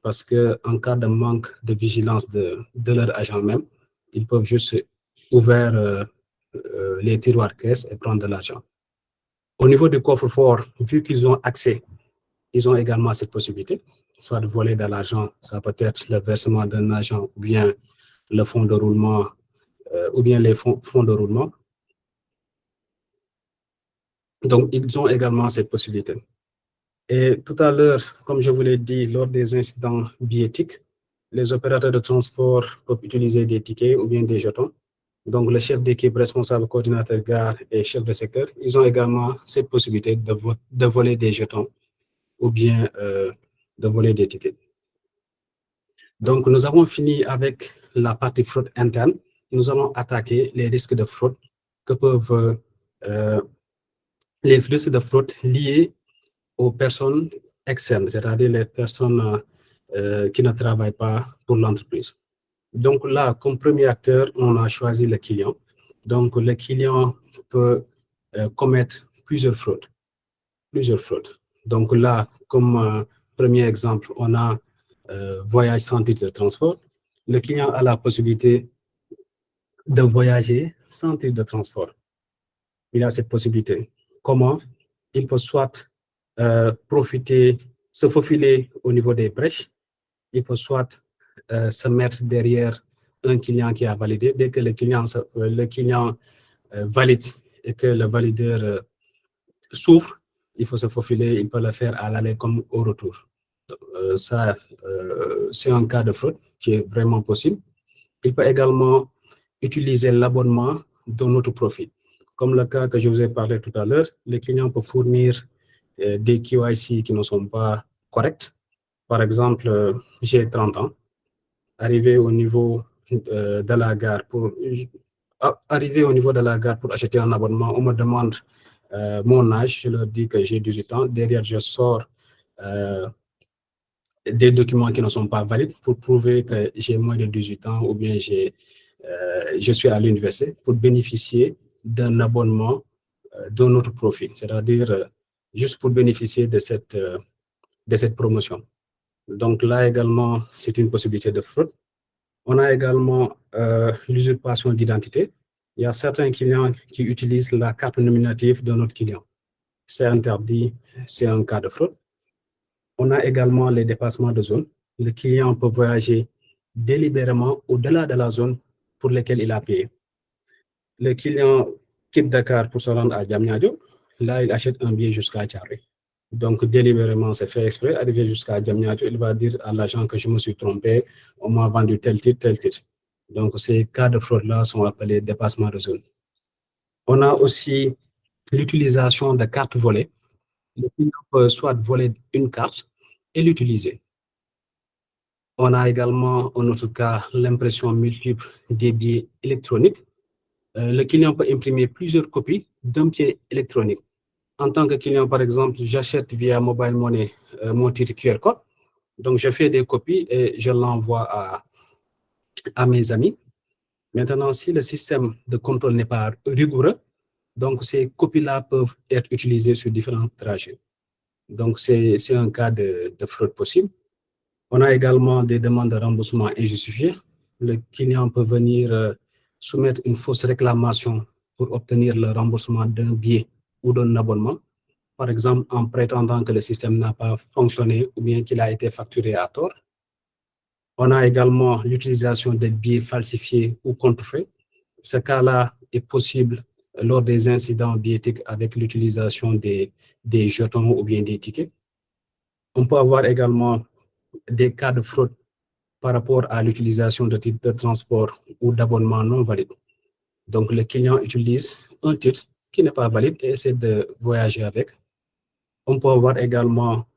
parce qu'en cas de manque de vigilance de leur agent même, ils peuvent juste ouvrir les tiroirs caisses et prendre de l'argent. Au niveau du coffre-fort, vu qu'ils ont accès, ils ont également cette possibilité, soit de voler de l'argent, ça peut être le versement d'un agent ou bien le fonds de roulement, ou bien les fonds de roulement. Donc, ils ont également cette possibilité. Et tout à l'heure, comme je vous l'ai dit, lors des incidents biétiques, les opérateurs de transport peuvent utiliser des tickets ou bien des jetons. Donc, le chef d'équipe, responsable, coordinateur gare et chef de secteur, ils ont également cette possibilité de voler des jetons ou bien de voler des tickets. Donc, nous avons fini avec la partie fraude interne. Nous allons attaquer les risques de fraude que peuvent les risques de fraude liés aux personnes externes, c'est-à-dire les personnes qui ne travaillent pas pour l'entreprise. Donc là, comme premier acteur, on a choisi le client. Donc le client peut commettre plusieurs fraudes. Donc là, comme premier exemple, on a voyage sans titre de transport. Le client a la possibilité de voyager sans titre de transport. Il a cette possibilité. Comment? Il peut soit profiter, se faufiler au niveau des brèches. Il peut soit se mettre derrière un client qui a validé. Dès que le client valide et que le valideur souffre, il faut se faufiler. Il peut le faire à l'aller comme au retour. C'est un cas de fraude qui est vraiment possible. Il peut également utiliser l'abonnement de notre profit. Comme le cas que je vous ai parlé tout à l'heure, les clients peuvent fournir des KYC qui ne sont pas corrects. Par exemple, j'ai 30 ans, arrivé au niveau de la gare pour acheter un abonnement, on me demande mon âge, je leur dis que j'ai 18 ans. Derrière, je sors des documents qui ne sont pas valides pour prouver que j'ai moins de 18 ans ou bien je suis à l'université pour bénéficier d'un abonnement d'un autre profil, c'est-à-dire juste pour bénéficier de cette promotion. Donc là également, c'est une possibilité de fraude. On a également l'usurpation d'identité. Il y a certains clients qui utilisent la carte nominative de notre client. C'est interdit, c'est un cas de fraude. On a également les dépassements de zone. Le client peut voyager délibérément au-delà de la zone pour laquelle il a payé. Le client quitte Dakar pour se rendre à Diamniadio. Là, il achète un billet jusqu'à Thiaroye. Donc, délibérément, c'est fait exprès. Arrivé jusqu'à Diamniadio, il va dire à l'agent que je me suis trompé, on m'a vendu tel titre, tel titre. Donc, ces cas de fraude-là sont appelés dépassements de zone. On a aussi l'utilisation de cartes volées. Le client peut soit voler une carte et l'utiliser. On a également, en notre cas, l'impression multiple des billets électroniques. Le client peut imprimer plusieurs copies d'un billet électronique. En tant que client, par exemple, j'achète via Mobile Money mon titre QR code. Donc, je fais des copies et je l'envoie à mes amis. Maintenant, si le système de contrôle n'est pas rigoureux, Donc, ces copies-là peuvent être utilisées sur différents trajets. Donc, c'est un cas de fraude possible. On a également des demandes de remboursement injustifiées. Le client peut venir soumettre une fausse réclamation pour obtenir le remboursement d'un billet ou d'un abonnement, par exemple en prétendant que le système n'a pas fonctionné ou bien qu'il a été facturé à tort. On a également l'utilisation de billets falsifiés ou contrefaits. Ce cas-là est possible lors des incidents billettiques avec l'utilisation des jetons ou bien des tickets. On peut avoir également des cas de fraude par rapport à l'utilisation de titres de transport ou d'abonnement non valides. Donc, le client utilise un titre qui n'est pas valide et essaie de voyager avec. On peut avoir également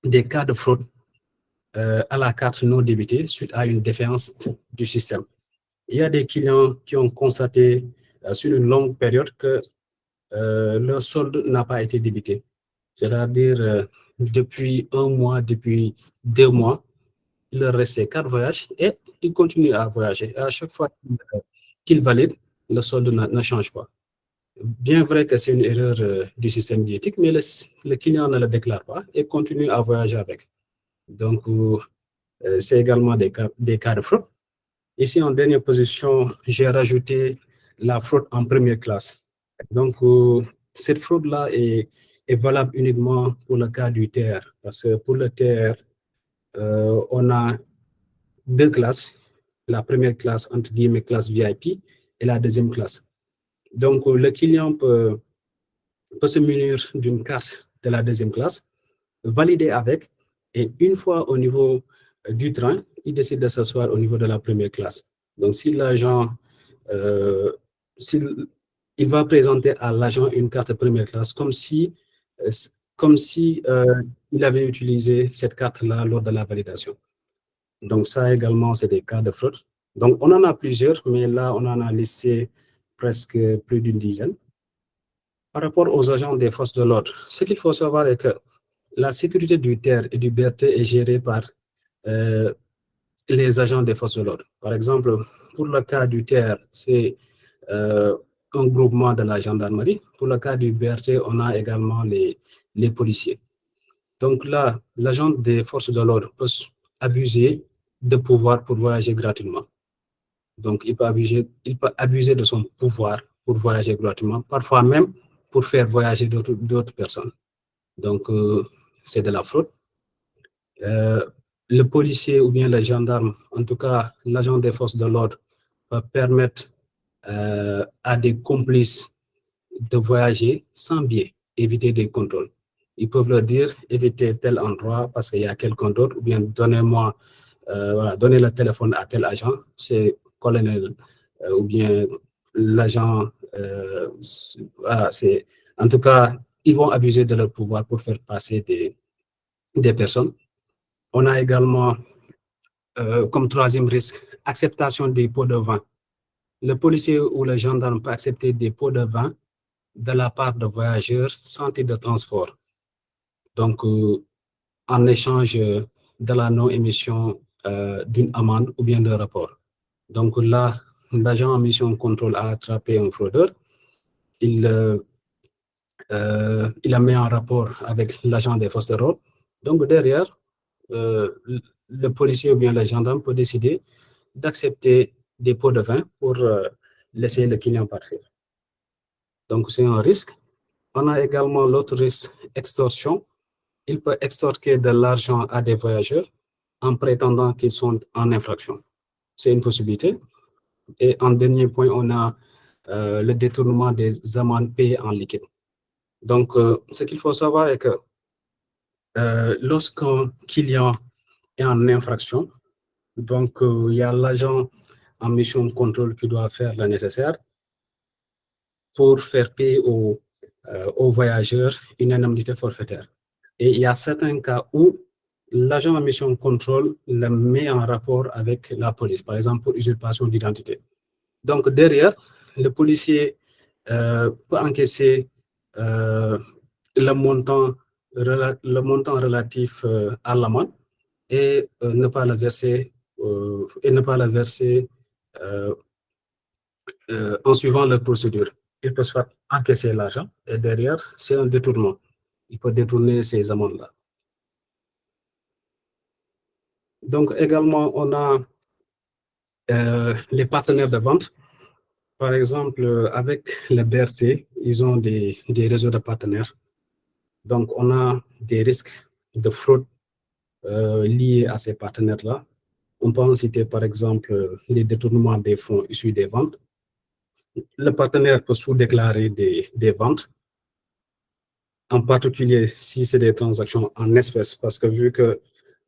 des cas de fraude à la carte non débitée suite à une défaillance du système. Il y a des clients qui ont constaté sur une longue période que leur solde n'a pas été débité. C'est-à-dire depuis un mois, depuis 2 mois, il leur restait 4 voyages et ils continuent à voyager. Et à chaque fois qu'ils valident, le solde ne change pas. Bien vrai que c'est une erreur du système billettique, mais le client ne le déclare pas et continue à voyager avec. Donc, c'est également des cas de fraude. Ici, en dernière position, j'ai rajouté la fraude en première classe. Donc, cette fraude-là est valable uniquement pour le cas du TR. Parce que pour le TR, on a 2 classes. La première classe, entre guillemets, classe VIP, et la deuxième classe. Donc, le client peut se munir d'une carte de la deuxième classe, valider avec, et une fois au niveau du train, il décide de s'asseoir au niveau de la première classe. Donc, si l'agent, il va présenter à l'agent une carte première classe comme si il avait utilisé cette carte-là lors de la validation. Donc, ça également, c'est des cas de fraude. Donc, on en a plusieurs, mais là, on en a listé presque plus d'une dizaine. Par rapport aux agents des forces de l'ordre, ce qu'il faut savoir est que la sécurité du TER et du BRT est gérée par les agents des forces de l'ordre. Par exemple, pour le cas du TER, c'est un groupement de la gendarmerie. Pour le cas du BRT, on a également les policiers. Donc là, l'agent des forces de l'ordre peut abuser de pouvoir pour voyager gratuitement. Donc, il peut abuser de son pouvoir pour voyager gratuitement, parfois même pour faire voyager d'autres personnes. Donc, c'est de la fraude. Le policier ou bien le gendarme, en tout cas l'agent des forces de l'ordre, peut permettre à des complices de voyager sans billet, éviter des contrôles. Ils peuvent leur dire évitez tel endroit parce qu'il y a quelqu'un d'autre, ou bien donnez-moi, donnez le téléphone à tel agent, c'est colonel ou bien l'agent. En tout cas, ils vont abuser de leur pouvoir pour faire passer des personnes. On a également, comme troisième risque, acceptation des pots de vin. Le policier ou le gendarme peut accepter des pots de vin de la part de voyageurs sans titre de transport. Donc, en échange de la non-émission d'une amende ou bien d'un rapport. Donc là, l'agent en mission de contrôle a attrapé un fraudeur. Il la met en rapport avec l'agent des forces de l'ordre. Donc derrière, le policier ou bien le gendarme peut décider d'accepter des pots de vin pour laisser le client partir. Donc c'est un risque. On a également l'autre risque, extorsion. Il peut extorquer de l'argent à des voyageurs en prétendant qu'ils sont en infraction. C'est une possibilité. Et en dernier point, on a le détournement des amendes payées en liquide. Donc, ce qu'il faut savoir est que lorsqu'un client est en infraction, donc il y a l'agent en mission de contrôle qui doit faire le nécessaire pour faire payer aux voyageurs une indemnité forfaitaire. Et il y a certains cas où l'agent en mission de contrôle le met en rapport avec la police, par exemple pour usurpation d'identité. Donc derrière, le policier peut encaisser le montant relatif à l'amende et ne pas la verser en suivant la procédure. il peut soit encaisser l'argent et derrière, c'est un détournement. Il peut détourner ces amendes-là. Donc, également, on a les partenaires de vente. Par exemple, avec les BRT, ils ont des réseaux de partenaires. Donc, on a des risques de fraude liés à ces partenaires-là. On peut en citer, par exemple, les détournements des fonds issus des ventes. Le partenaire peut sous-déclarer des ventes, en particulier si c'est des transactions en espèces, parce que vu que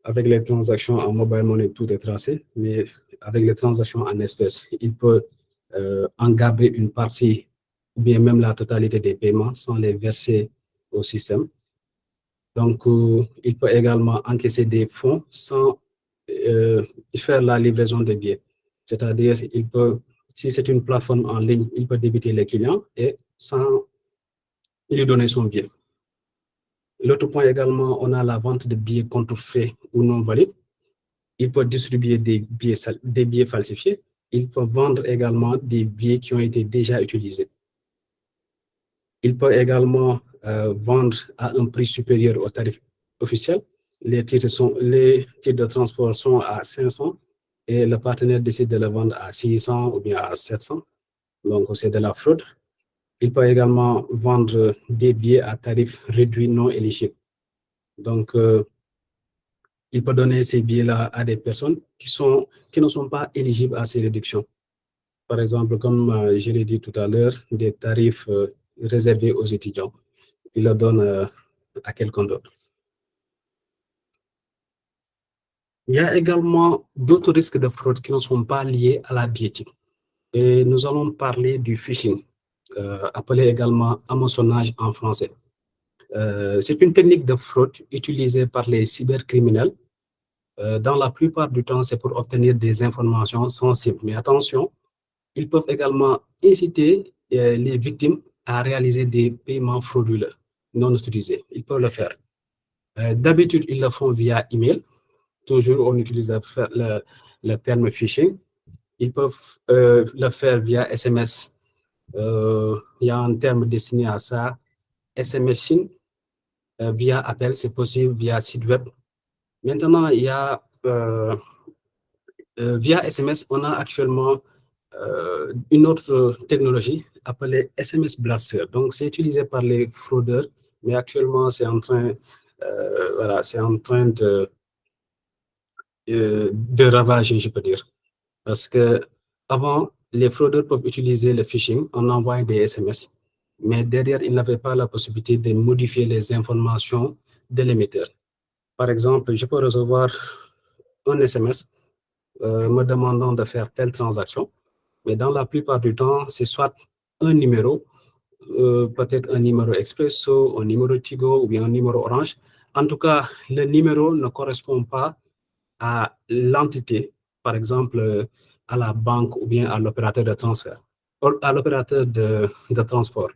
avec les transactions en mobile money, tout est tracé, mais avec les transactions en espèces, il peut en garder une partie ou bien même la totalité des paiements sans les verser au système. Donc, il peut également encaisser des fonds sans faire la livraison des billets. C'est-à-dire, il peut, si c'est une plateforme en ligne, il peut débiter les clients et sans lui donner son billet. L'autre point également, on a la vente de billets contrefaits ou non valides. Il peut distribuer des billets falsifiés. Il peut vendre également des billets qui ont été déjà utilisés. Il peut également vendre à un prix supérieur au tarif officiel. Les titres de transport sont à 500 et le partenaire décide de le vendre à 600 ou bien à 700. Donc, c'est de la fraude. Il peut également vendre des billets à tarif réduit non éligible. Donc, il peut donner ces billets-là à des personnes qui ne sont pas éligibles à ces réductions. Par exemple, comme je l'ai dit tout à l'heure, des tarifs réservés aux étudiants. Il le donne à quelqu'un d'autre. Il y a également d'autres risques de fraude qui ne sont pas liés à la billettique. Et nous allons parler du phishing, appelé également hameçonnage en français. C'est une technique de fraude utilisée par les cybercriminels. Dans la plupart du temps, c'est pour obtenir des informations sensibles. Mais attention, ils peuvent également inciter les victimes à réaliser des paiements frauduleux non autorisés. Ils peuvent le faire. D'habitude, ils le font via email. Toujours, on utilise le terme phishing. Ils peuvent le faire via SMS. Il y a un terme destiné à ça. SMSing, via appel, c'est possible, via site web. Maintenant, il y a via SMS, on a actuellement une autre technologie appelée SMS Blaster. Donc, c'est utilisé par les fraudeurs, mais actuellement, c'est en train, de ravager, je peux dire. Parce que avant, les fraudeurs peuvent utiliser le phishing en envoyant des SMS, mais derrière, ils n'avaient pas la possibilité de modifier les informations de l'émetteur. Par exemple, je peux recevoir un SMS me demandant de faire telle transaction, mais dans la plupart du temps, c'est soit un numéro, peut-être un numéro Expresso, un numéro Tigo ou bien un numéro Orange. En tout cas, le numéro ne correspond pas à l'entité, par exemple à la banque ou bien à l'opérateur de transfert, à l'opérateur de transport.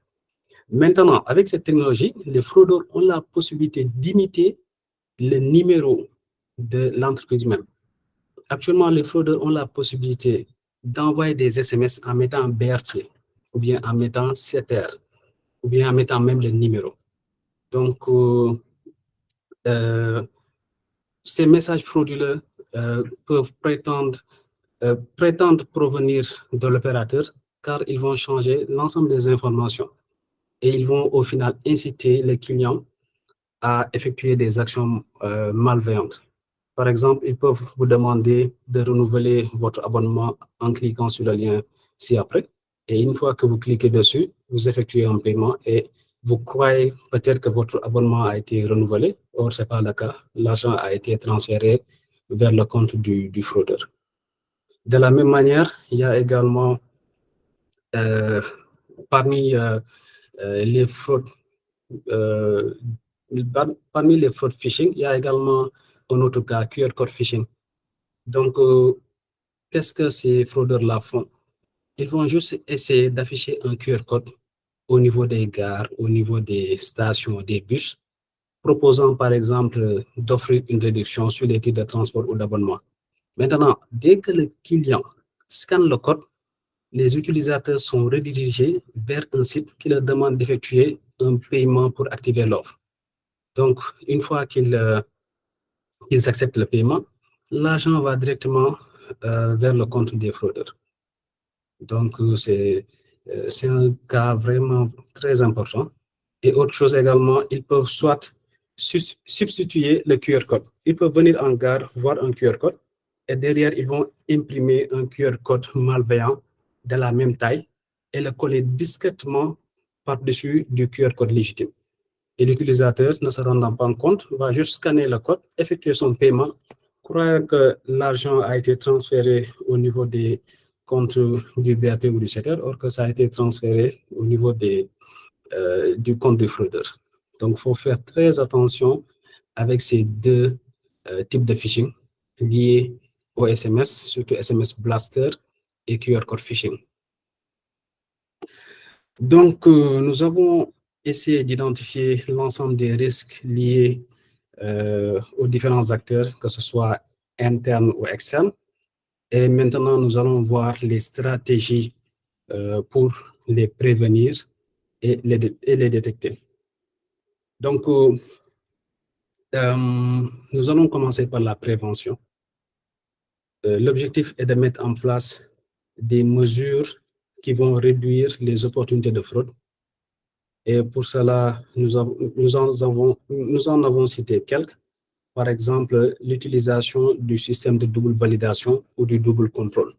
Maintenant, avec cette technologie, les fraudeurs ont la possibilité d'imiter le numéro de l'entreprise même. Actuellement, les fraudeurs ont la possibilité d'envoyer des SMS en mettant BRT, ou bien en mettant CTR, ou bien en mettant même le numéro. Donc, ces messages frauduleux peuvent prétendre provenir de l'opérateur, car ils vont changer l'ensemble des informations et ils vont au final inciter les clients à effectuer des actions malveillantes. Par exemple, ils peuvent vous demander de renouveler votre abonnement en cliquant sur le lien ci-après. Et une fois que vous cliquez dessus, vous effectuez un paiement et vous croyez peut-être que votre abonnement a été renouvelé. Or, ce n'est pas le cas. L'argent a été transféré vers le compte du fraudeur. De la même manière, il y a également parmi les fraudes parmi les fraudes phishing, il y a également un autre cas, QR code phishing. Donc, qu'est-ce que ces fraudeurs-là font? Ils vont juste essayer d'afficher un QR code au niveau des gares, au niveau des stations, des bus, proposant par exemple d'offrir une réduction sur les titres de transport ou d'abonnement. Maintenant, dès que le client scanne le code, les utilisateurs sont redirigés vers un site qui leur demande d'effectuer un paiement pour activer l'offre. Donc, une fois qu'ils acceptent le paiement, l'argent va directement vers le compte des fraudeurs. Donc, c'est un cas vraiment très important. Et autre chose également, ils peuvent soit substituer le QR code. Ils peuvent venir en gare, voir un QR code, et derrière, ils vont imprimer un QR code malveillant de la même taille et le coller discrètement par-dessus du QR code légitime. Et l'utilisateur, ne se rendant pas compte, va juste scanner le code, effectuer son paiement, croyant que l'argent a été transféré au niveau des comptes du BAP ou du CETER, or que ça a été transféré au niveau du compte du fraudeur. Donc, il faut faire très attention avec ces deux types de phishing liés au SMS, surtout SMS Blaster et QR code phishing. Donc, nous avons essayé d'identifier l'ensemble des risques liés aux différents acteurs, que ce soit internes ou externes. Et maintenant, nous allons voir les stratégies pour les prévenir et les détecter. Donc, nous allons commencer par la prévention. L'objectif est de mettre en place des mesures qui vont réduire les opportunités de fraude. Et pour cela, nous en avons cité quelques. Par exemple, l'utilisation du système de double validation ou du double contrôle.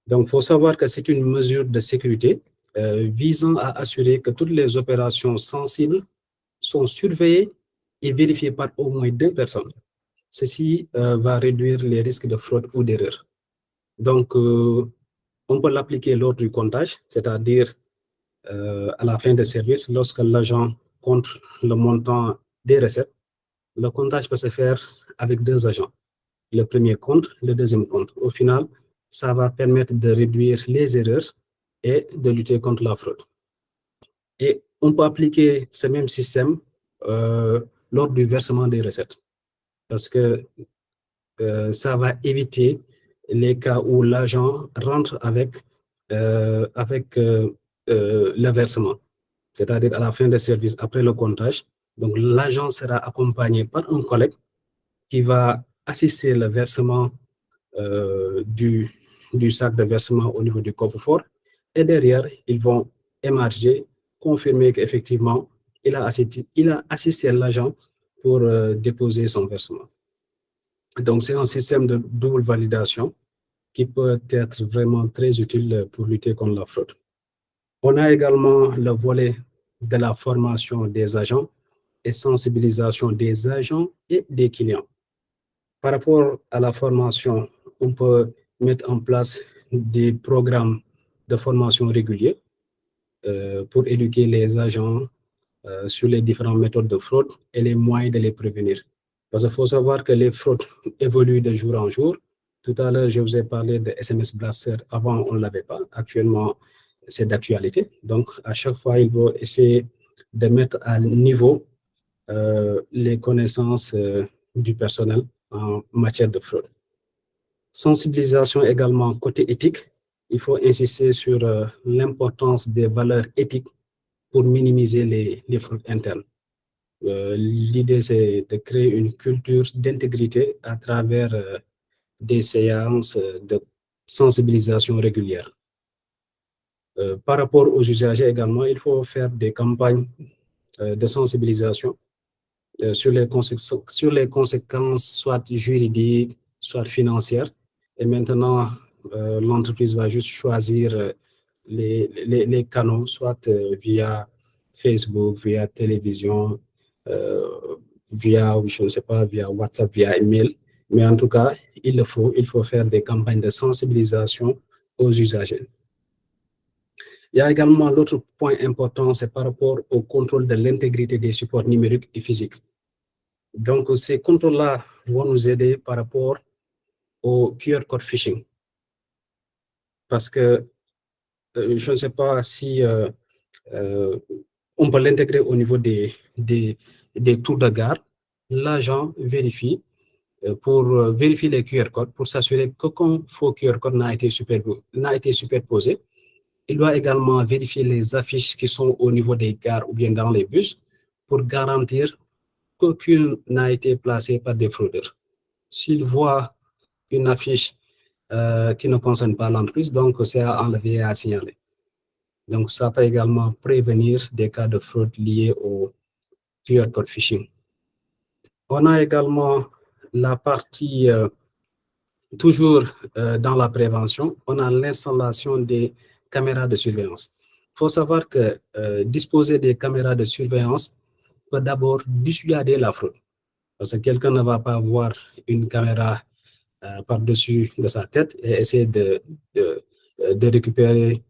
Donc, il faut savoir que c'est une mesure de sécurité visant à assurer que toutes les opérations sensibles sont surveillées et vérifiées par au moins 2 personnes. Ceci va réduire les risques de fraude ou d'erreur. Donc, on peut l'appliquer lors du comptage, c'est-à-dire à la fin de service, lorsque l'agent compte le montant des recettes. Le comptage peut se faire avec 2 agents. Le premier compte, le deuxième compte. Au final, ça va permettre de réduire les erreurs et de lutter contre la fraude. Et on peut appliquer ce même système lors du versement des recettes, parce que ça va éviter les cas où l'agent rentre avec le versement, c'est-à-dire à la fin du service, après le comptage. Donc, l'agent sera accompagné par un collègue qui va assister le versement du sac de versement au niveau du coffre-fort. Et derrière, ils vont émarger, confirmer qu'effectivement, il a assisté l'agent pour déposer son versement. Donc, c'est un système de double validation qui peut être vraiment très utile pour lutter contre la fraude. On a également le volet de la formation des agents et sensibilisation des agents et des clients. Par rapport à la formation, on peut mettre en place des programmes de formation réguliers pour éduquer les agents sur les différentes méthodes de fraude et les moyens de les prévenir. Parce qu'il faut savoir que les fraudes évoluent de jour en jour. Tout à l'heure, je vous ai parlé de SMS Blaster. Avant, on ne l'avait pas. Actuellement, c'est d'actualité. Donc, à chaque fois, il faut essayer de mettre à niveau les connaissances du personnel en matière de fraude. Sensibilisation également côté éthique. Il faut insister sur l'importance des valeurs éthiques pour minimiser les fraudes internes. L'idée, c'est de créer une culture d'intégrité à travers des séances de sensibilisation régulières. Par rapport aux usagers également, il faut faire des campagnes de sensibilisation sur les conséquences soit juridiques, soit financières. Et maintenant, l'entreprise va juste choisir les canaux, soit via Facebook, via télévision, via, je ne sais pas, via WhatsApp, via email. Mais en tout cas, il faut faire des campagnes de sensibilisation aux usagers. Il y a également l'autre point important, c'est par rapport au contrôle de l'intégrité des supports numériques et physiques. Donc, ces contrôles-là vont nous aider par rapport au QR code phishing. Parce que je ne sais pas si on peut l'intégrer au niveau des tours de gare. L'agent vérifie pour vérifier les QR codes, pour s'assurer qu'aucun faux QR code n'a été superposé. Il doit également vérifier les affiches qui sont au niveau des gares ou bien dans les bus pour garantir qu'aucune n'a été placée par des fraudeurs. S'il voit une affiche qui ne concerne pas l'entreprise, donc c'est à enlever et à signaler. Donc, ça peut également prévenir des cas de fraude liés au QR code phishing. On a également la partie, toujours dans la prévention, on a l'installation des caméras de surveillance. Il faut savoir que disposer des caméras de surveillance peut d'abord dissuader la fraude. Parce que quelqu'un ne va pas voir une caméra par-dessus de sa tête et essayer de récupérer,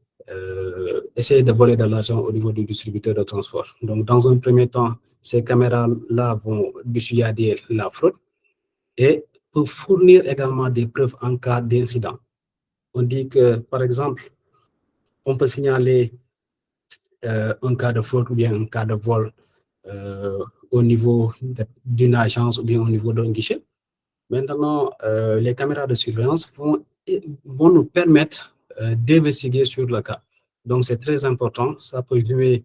essayer de voler de l'argent au niveau du distributeur de transport. Donc, dans un premier temps, ces caméras-là vont dissuader la fraude et peuvent fournir également des preuves en cas d'incident. On dit que, par exemple, on peut signaler un cas de fraude ou bien un cas de vol au niveau d'une agence ou bien au niveau d'un guichet. Maintenant, les caméras de surveillance vont nous permettre d'investiguer sur le cas. Donc, c'est très important. Ça peut jouer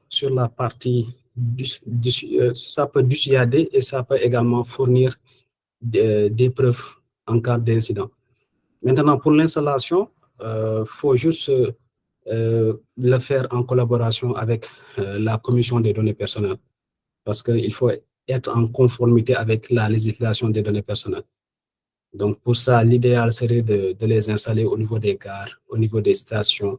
sur la partie, ça peut dissuader et ça peut également fournir des preuves en cas d'incident. Maintenant, pour l'installation, il faut juste le faire en collaboration avec la commission des données personnelles parce qu'il faut être en conformité avec la législation des données personnelles. Donc, pour ça, l'idéal serait de les installer au niveau des gares, au niveau des stations,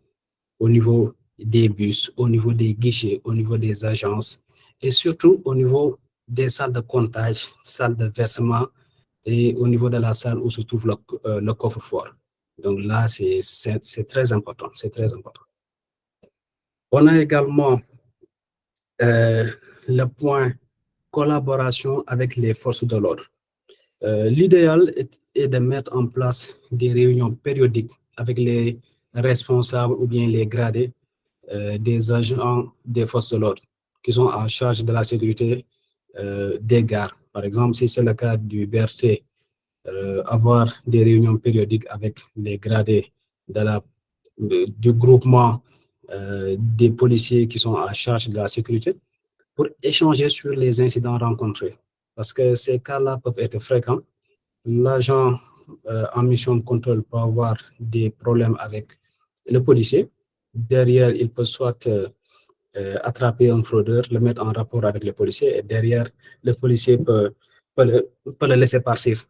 au niveau des bus, au niveau des guichets, au niveau des agences et surtout au niveau des salles de comptage, salles de versement et au niveau de la salle où se trouve le coffre-fort. Donc là, c'est très important, c'est très important. On a également le point collaboration avec les forces de l'ordre. L'idéal est de mettre en place des réunions périodiques avec les responsables ou bien les gradés des agents des forces de l'ordre qui sont en charge de la sécurité des gares. Par exemple, si c'est le cas du BRT, avoir des réunions périodiques avec les gradés du groupement des policiers qui sont en charge de la sécurité pour échanger sur les incidents rencontrés. Parce que ces cas-là peuvent être fréquents. L'agent en mission de contrôle peut avoir des problèmes avec le policier. Derrière, il peut soit attraper un fraudeur, le mettre en rapport avec le policier et derrière, le policier peut le laisser partir.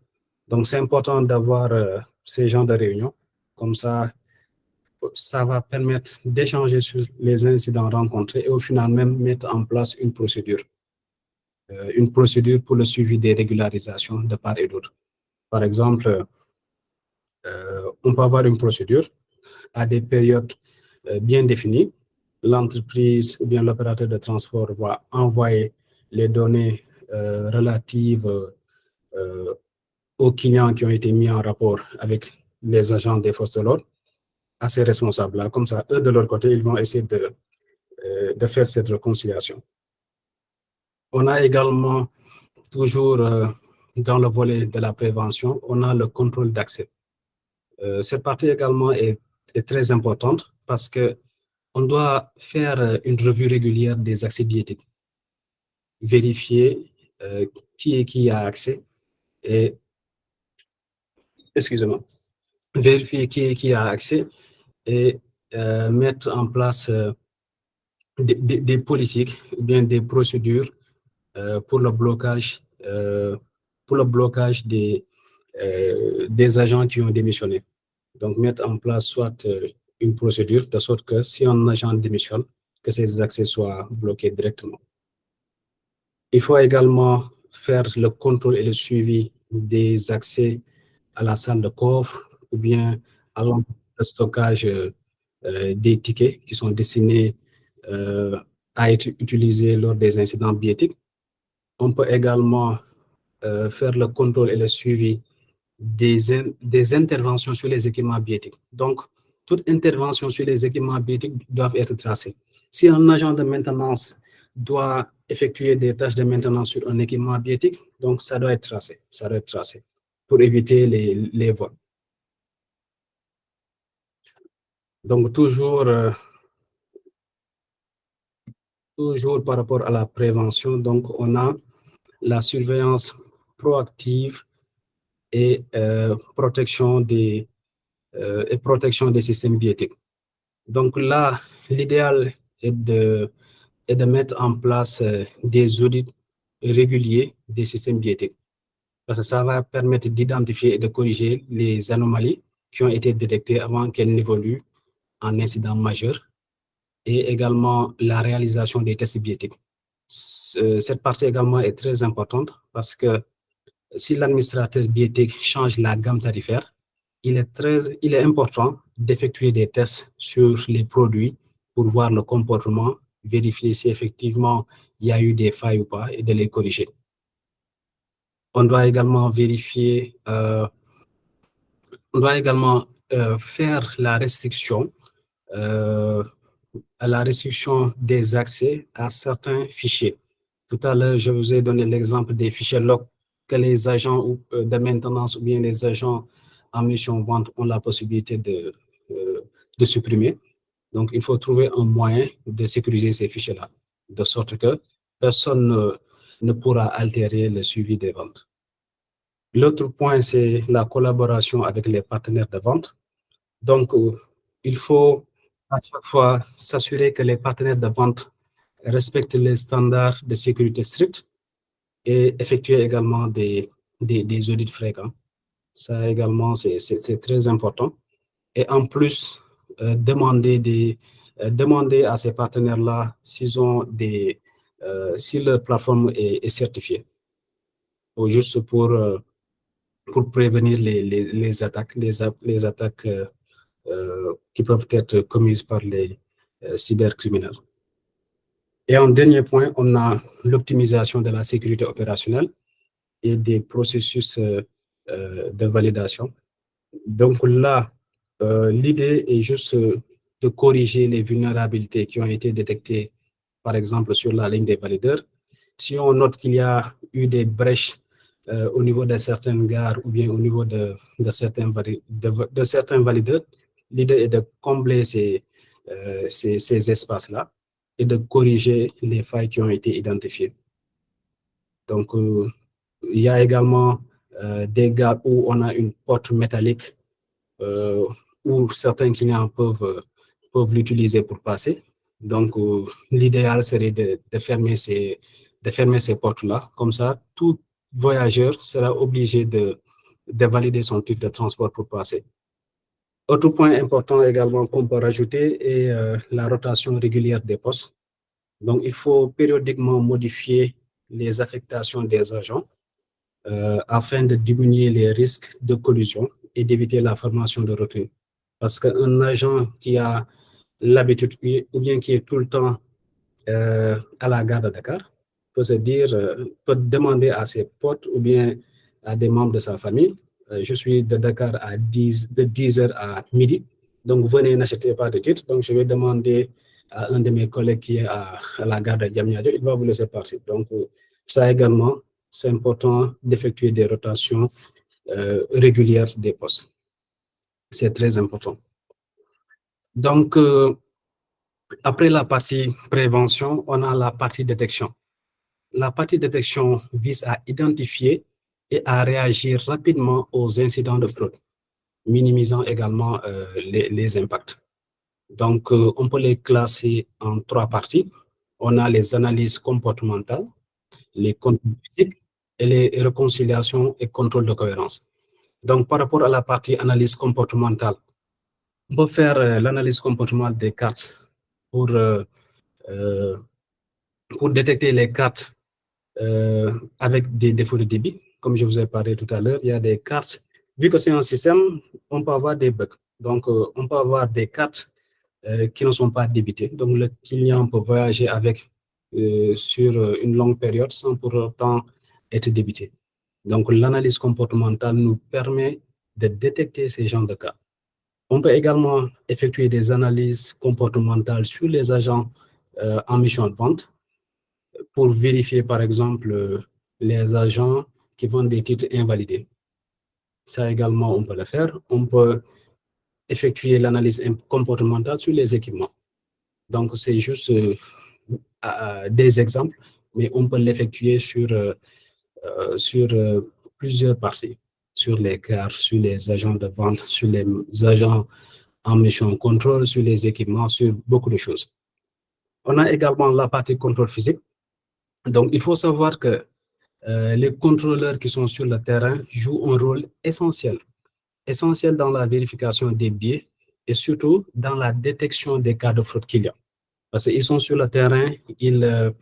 Donc, c'est important d'avoir ces genres de réunions. Comme ça va permettre d'échanger sur les incidents rencontrés et au final même mettre en place une procédure pour le suivi des régularisations de part et d'autre. Par exemple, on peut avoir une procédure à des périodes bien définies. L'entreprise ou bien l'opérateur de transport va envoyer les données relatives aux clients qui ont été mis en rapport avec les agents des forces de l'ordre à ces responsables-là. Comme ça, eux, de leur côté, ils vont essayer de faire cette réconciliation. On a également, toujours dans le volet de la prévention, on a le contrôle d'accès. Cette partie également est très importante parce qu'on doit faire une revue régulière des accès bioéthiques, vérifier qui a accès et, excusez-moi, vérifier qui a accès et mettre en place des politiques, bien des procédures pour le blocage des agents qui ont démissionné. Donc, mettre en place soit une procédure de sorte que si un agent démissionne, que ces accès soient bloqués directement. Il faut également faire le contrôle et le suivi des accès à la salle de coffre ou bien à l'endroit de stockage des tickets qui sont destinés à être utilisés lors des incidents bioéthiques. On peut également faire le contrôle et le suivi des interventions sur les équipements bioéthiques. Donc, toute intervention sur les équipements bioéthiques doivent être tracées. Si un agent de maintenance doit effectuer des tâches de maintenance sur un équipement biétique, donc ça doit être tracé, pour éviter les vols. Donc, toujours par rapport à la prévention, donc on a la surveillance proactive et protection des systèmes biétiques. Donc là, l'idéal est de mettre en place des audits réguliers des systèmes biétiques, parce que ça va permettre d'identifier et de corriger les anomalies qui ont été détectées avant qu'elles n'évoluent en incident majeur, et également la réalisation des tests biétiques. Cette partie également est très importante parce que si l'administrateur biétique change la gamme tarifaire, il est important d'effectuer des tests sur les produits pour voir le comportement, vérifier si effectivement il y a eu des failles ou pas et de les corriger. On doit également vérifier, faire la restriction des accès à certains fichiers. Tout à l'heure, je vous ai donné l'exemple des fichiers log que les agents de maintenance ou bien les agents en mission vente ont la possibilité de supprimer. Donc, il faut trouver un moyen de sécuriser ces fichiers-là, de sorte que personne ne pourra altérer le suivi des ventes. L'autre point, c'est la collaboration avec les partenaires de vente. Donc, il faut à chaque fois s'assurer que les partenaires de vente respectent les standards de sécurité stricts et effectuer également des audits fréquents. Ça également, c'est très important. Et en plus, demander à ces partenaires-là s'ils ont si leur plateforme est certifiée, ou juste pour prévenir les attaques, qui peuvent être commises par les cybercriminels. Et en dernier point, on a l'optimisation de la sécurité opérationnelle et des processus de validation. Donc là, l'idée est juste de corriger les vulnérabilités qui ont été détectées, par exemple, sur la ligne des valideurs. Si on note qu'il y a eu des brèches au niveau de certaines gares ou bien au niveau de certains valideurs, l'idée est de combler ces espaces-là et de corriger les failles qui ont été identifiées. Donc, il y a également des gares où on a une porte métallique où certains clients peuvent l'utiliser pour passer. Donc, l'idéal serait de fermer ces portes-là. Comme ça, tout voyageur sera obligé de valider son titre de transport pour passer. Autre point important également qu'on peut rajouter est la rotation régulière des postes. Donc, il faut périodiquement modifier les affectations des agents afin de diminuer les risques de collision et d'éviter la formation de routine. Parce qu'un agent qui a l'habitude ou bien qui est tout le temps à la gare de Dakar peut peut demander à ses potes ou bien à des membres de sa famille, je suis de Dakar de 10h à midi, donc venez, n'achetez pas de titre, donc je vais demander à un de mes collègues qui est à la gare de Diamniadio, il va vous laisser partir. Donc ça également, c'est important d'effectuer des rotations régulières des postes. C'est très important. Donc, après la partie prévention, on a la partie détection. La partie détection vise à identifier et à réagir rapidement aux incidents de fraude, minimisant également les impacts. Donc, on peut les classer en 3 parties. On a les analyses comportementales, les contrôles physiques et les réconciliations et contrôles de cohérence. Donc, par rapport à la partie analyse comportementale, on peut faire l'analyse comportementale des cartes pour détecter les cartes avec des défauts de débit. Comme je vous ai parlé tout à l'heure, il y a des cartes. Vu que c'est un système, on peut avoir des bugs. Donc, on peut avoir des cartes qui ne sont pas débitées. Donc, le client peut voyager avec sur une longue période sans pour autant être débité. Donc, l'analyse comportementale nous permet de détecter ces genres de cas. On peut également effectuer des analyses comportementales sur les agents en mission de vente pour vérifier, par exemple, les agents qui vendent des titres invalidés. Ça également, on peut le faire. On peut effectuer l'analyse comportementale sur les équipements. Donc, c'est juste des exemples, mais on peut l'effectuer sur plusieurs parties, sur les cars, sur les agents de vente, sur les agents en mission contrôle, sur les équipements, sur beaucoup de choses. On a également la partie contrôle physique. Donc, il faut savoir que les contrôleurs qui sont sur le terrain jouent un rôle essentiel dans la vérification des billets et surtout dans la détection des cas de fraude client. Parce qu'ils sont sur le terrain, ils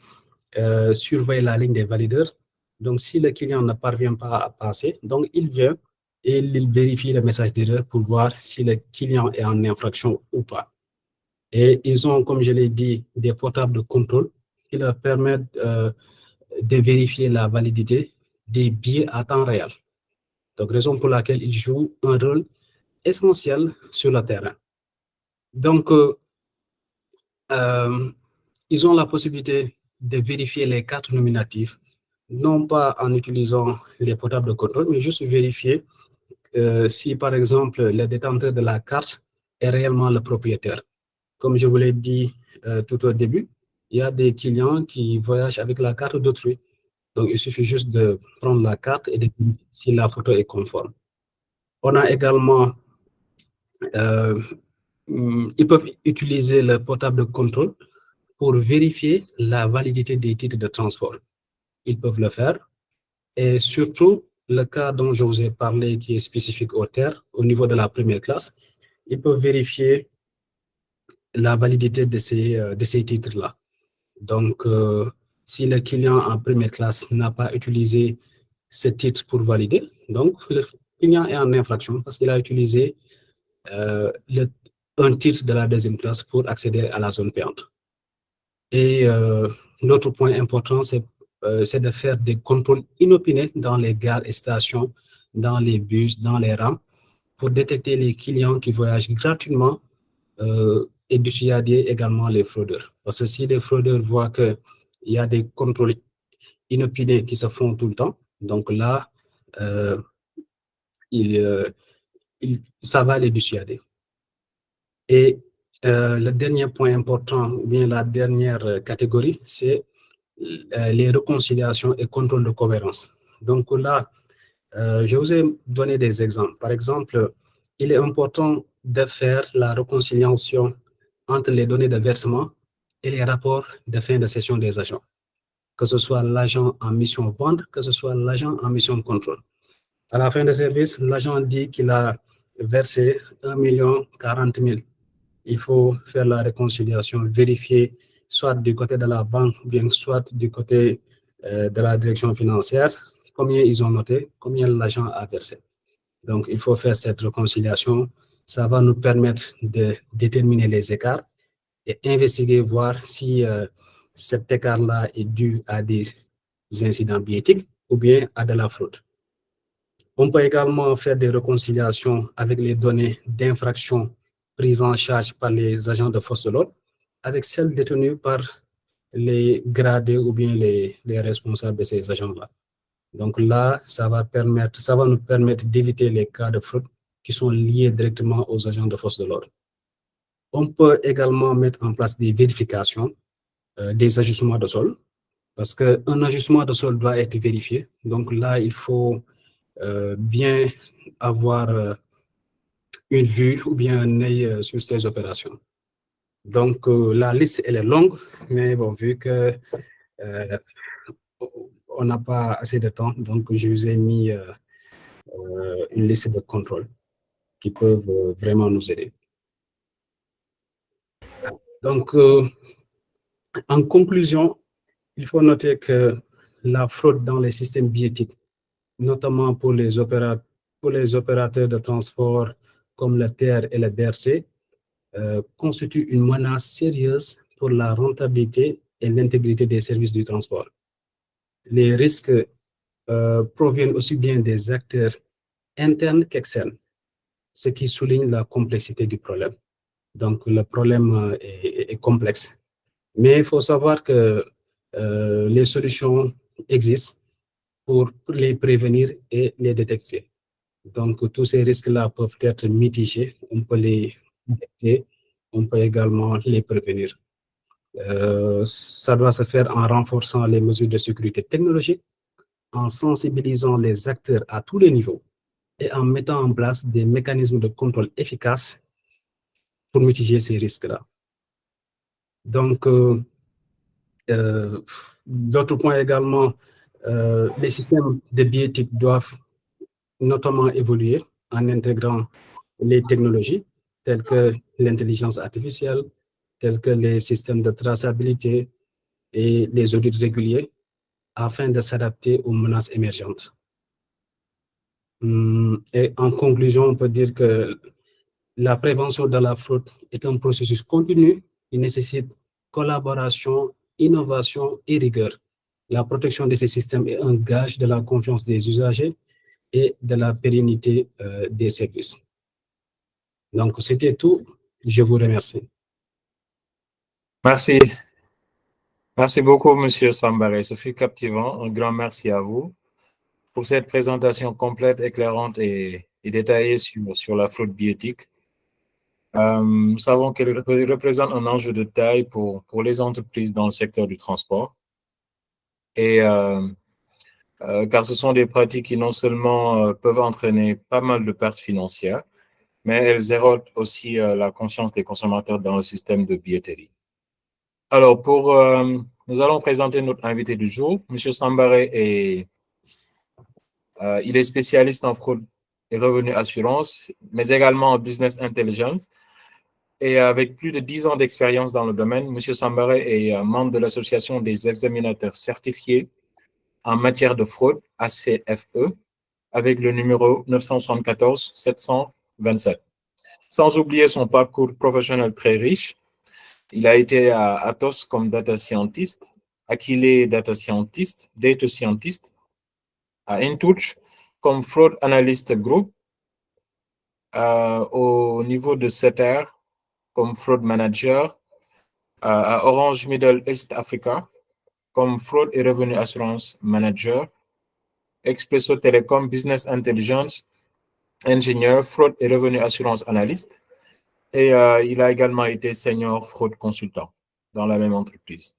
surveillent la ligne des valideurs. Donc, si le client ne parvient pas à passer, donc il vient et il vérifie le message d'erreur pour voir si le client est en infraction ou pas. Et ils ont, comme je l'ai dit, des portables de contrôle qui leur permettent de vérifier la validité des billets à temps réel. Donc, raison pour laquelle ils jouent un rôle essentiel sur le terrain. Donc, ils ont la possibilité de vérifier les cartes nominatives, non pas en utilisant les portables de contrôle, mais juste vérifier si, par exemple, le détenteur de la carte est réellement le propriétaire. Comme je vous l'ai dit tout au début, il y a des clients qui voyagent avec la carte d'autrui. Donc, il suffit juste de prendre la carte et de vérifier si la photo est conforme. On a également, ils peuvent utiliser le portable de contrôle pour vérifier la validité des titres de transport. Ils peuvent le faire. Et surtout, le cas dont je vous ai parlé, qui est spécifique au terre, au niveau de la première classe, ils peuvent vérifier la validité de ces titres-là. Donc, si le client en première classe n'a pas utilisé ce titre pour valider, donc le client est en infraction parce qu'il a utilisé un titre de la deuxième classe pour accéder à la zone payante. Et l'autre point important, c'est de faire des contrôles inopinés dans les gares et stations, dans les bus, dans les rames, pour détecter les clients qui voyagent gratuitement et dissuader également les fraudeurs. Parce que si les fraudeurs voient qu'il y a des contrôles inopinés qui se font tout le temps, donc là, ça va les dissuader. Et le dernier point important, ou bien la dernière catégorie, c'est les réconciliations et contrôle de cohérence. Donc là, je vous ai donné des exemples. Par exemple, il est important de faire la réconciliation entre les données de versement et les rapports de fin de session des agents, que ce soit l'agent en mission vente, que ce soit l'agent en mission contrôle. À la fin de service, l'agent dit qu'il a versé 1 040 000. Il faut faire la réconciliation, vérifier soit du côté de la banque, ou bien soit du côté de la direction financière, combien ils ont noté, combien l'agent a versé. Donc, il faut faire cette réconciliation. Ça va nous permettre de déterminer les écarts et investiguer, voir si cet écart-là est dû à des incidents bioéthiques ou bien à de la fraude. On peut également faire des réconciliations avec les données d'infraction prises en charge par les agents de force de l'ordre, avec celles détenues par les gradés ou bien les responsables de ces agents-là. Donc là, ça va nous permettre d'éviter les cas de fraude qui sont liés directement aux agents de force de l'ordre. On peut également mettre en place des vérifications, des ajustements de sol, parce qu'un ajustement de sol doit être vérifié. Donc là, il faut bien avoir une vue ou bien un œil sur ces opérations. Donc, la liste, elle est longue, mais bon, vu que on n'a pas assez de temps, donc je vous ai mis une liste de contrôles qui peuvent vraiment nous aider. Donc, en conclusion, il faut noter que la fraude dans les systèmes bioéthiques, notamment pour les opérateurs de transport comme le TER et le BRT, constitue une menace sérieuse pour la rentabilité et l'intégrité des services du transport. Les risques proviennent aussi bien des acteurs internes qu'externes, ce qui souligne la complexité du problème. Donc, le problème est complexe. Mais il faut savoir que les solutions existent pour les prévenir et les détecter. Donc, tous ces risques-là peuvent être mitigés, on peut les détecter, on peut également les prévenir. Ça doit se faire en renforçant les mesures de sécurité technologique, en sensibilisant les acteurs à tous les niveaux et en mettant en place des mécanismes de contrôle efficaces pour mitiger ces risques-là. Donc, d'autres points également, les systèmes de bioéthique doivent notamment évoluer en intégrant les technologies telles que l'intelligence artificielle, telles que les systèmes de traçabilité et les audits réguliers afin de s'adapter aux menaces émergentes. Et en conclusion, on peut dire que la prévention de la fraude est un processus continu qui nécessite collaboration, innovation et rigueur. La protection de ces systèmes est un gage de la confiance des usagers et de la pérennité des services. Donc, c'était tout. Je vous remercie. Merci. Merci beaucoup, Monsieur Sambaré. Ce fut captivant. Un grand merci à vous pour cette présentation complète, éclairante et détaillée sur la fraude bioéthique. Nous savons qu'elle représente un enjeu de taille pour les entreprises dans le secteur du transport. Et car ce sont des pratiques qui non seulement peuvent entraîner pas mal de pertes financières, mais elles érodent aussi la confiance des consommateurs dans le système de billetterie. Alors, nous allons présenter notre invité du jour, M. Sambaré, il est spécialiste en fraude et revenu assurance, mais également en business intelligence. Et avec plus de 10 ans d'expérience dans le domaine, M. Sambaré est membre de l'Association des examinateurs certifiés en matière de fraude, ACFE, avec le numéro 974 727. Sans oublier son parcours professionnel très riche, il a été à Atos comme data scientist, Aquile data scientist, data scientist, à Intouch comme fraud analyst group, au niveau de CETER comme fraud manager, à Orange Middle East Africa comme fraud et revenu assurance manager, Expresso Telecom Business Intelligence ingénieur, fraude et revenu assurance analyste. Et il a également été senior fraude consultant dans la même entreprise.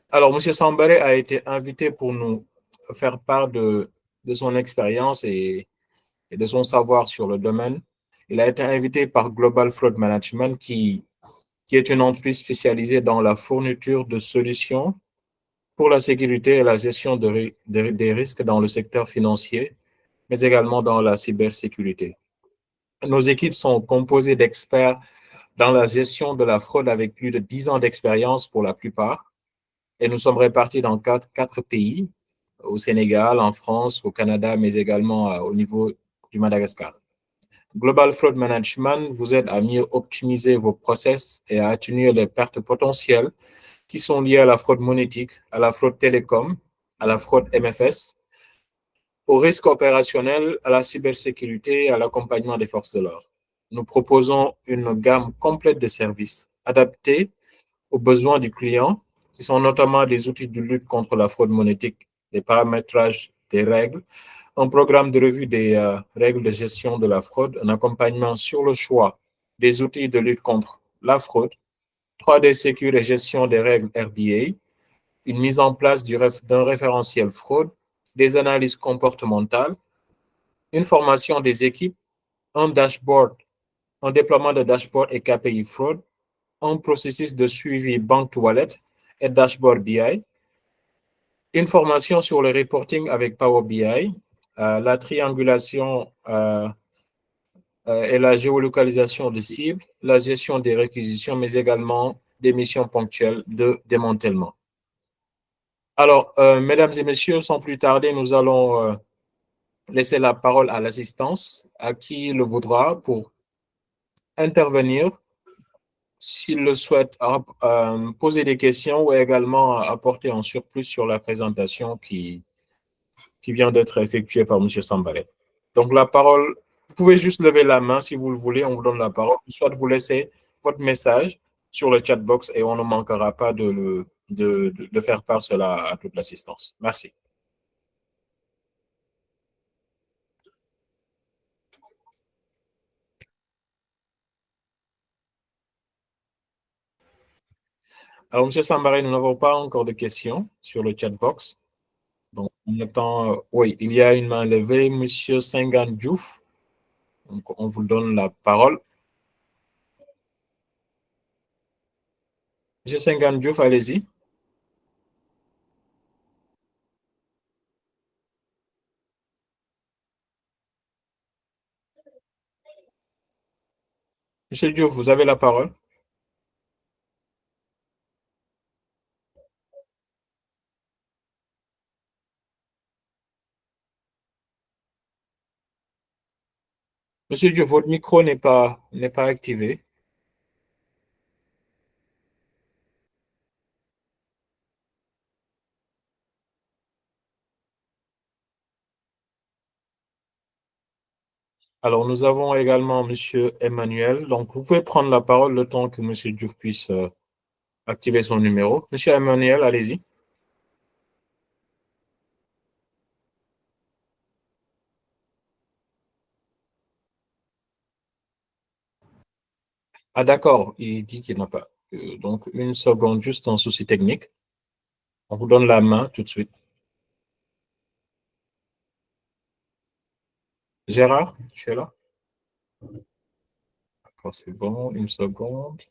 Alors, M. Sambaré a été invité pour nous faire part de son expérience et de son savoir sur le domaine. Il a été invité par Global Fraud Management, qui est une entreprise spécialisée dans la fourniture de solutions pour la sécurité et la gestion des risques dans le secteur financier, mais également dans la cybersécurité. Nos équipes sont composées d'experts dans la gestion de la fraude avec plus de 10 ans d'expérience pour la plupart. Et nous sommes répartis dans quatre pays, au Sénégal, en France, au Canada, mais également au niveau du Madagascar. Global Fraud Management vous aide à mieux optimiser vos process et à atténuer les pertes potentielles qui sont liées à la fraude monétique, à la fraude télécom, à la fraude MFS, au risque opérationnel, à la cybersécurité et à l'accompagnement des forces de l'ordre. Nous proposons une gamme complète de services adaptés aux besoins du client, qui sont notamment des outils de lutte contre la fraude monétique, des paramétrages des règles, un programme de revue des règles de gestion de la fraude, un accompagnement sur le choix des outils de lutte contre la fraude, 3D Secure et gestion des règles RBA, une mise en place d'un référentiel fraude, des analyses comportementales, une formation des équipes, un dashboard, un déploiement de dashboard et KPI fraude, un processus de suivi bank to wallet et dashboard BI, une formation sur le reporting avec Power BI, la triangulation et la géolocalisation de cibles, la gestion des réquisitions, mais également des missions ponctuelles de démantèlement. Alors, mesdames et messieurs, sans plus tarder, nous allons laisser la parole à l'assistance, à qui le voudra, pour intervenir s'il le souhaite, poser des questions ou également apporter un surplus sur la présentation qui vient d'être effectuée par M. Sambaré. Donc, la parole, vous pouvez juste lever la main si vous le voulez, on vous donne la parole, soit vous laissez votre message sur le chat box et on ne manquera pas de de faire part cela à toute l'assistance. Merci. Alors, M. Sambaré, nous n'avons pas encore de questions sur le chat box. Donc, on attend. Oui, il y a une main levée, M. Sengan Diouf. Donc, on vous donne la parole. M. Sengan Diouf, allez-y. Monsieur Diouf, vous avez la parole. Monsieur Diouf, votre micro n'est pas activé. Alors, nous avons également Monsieur Emmanuel. Donc, vous pouvez prendre la parole le temps que Monsieur Diouf puisse activer son numéro. Monsieur Emmanuel, allez-y. Ah, d'accord, il dit qu'il n'a pas. Donc, une seconde, juste un souci technique. On vous donne la main tout de suite. Gérard, tu es là? D'accord, c'est bon, une seconde.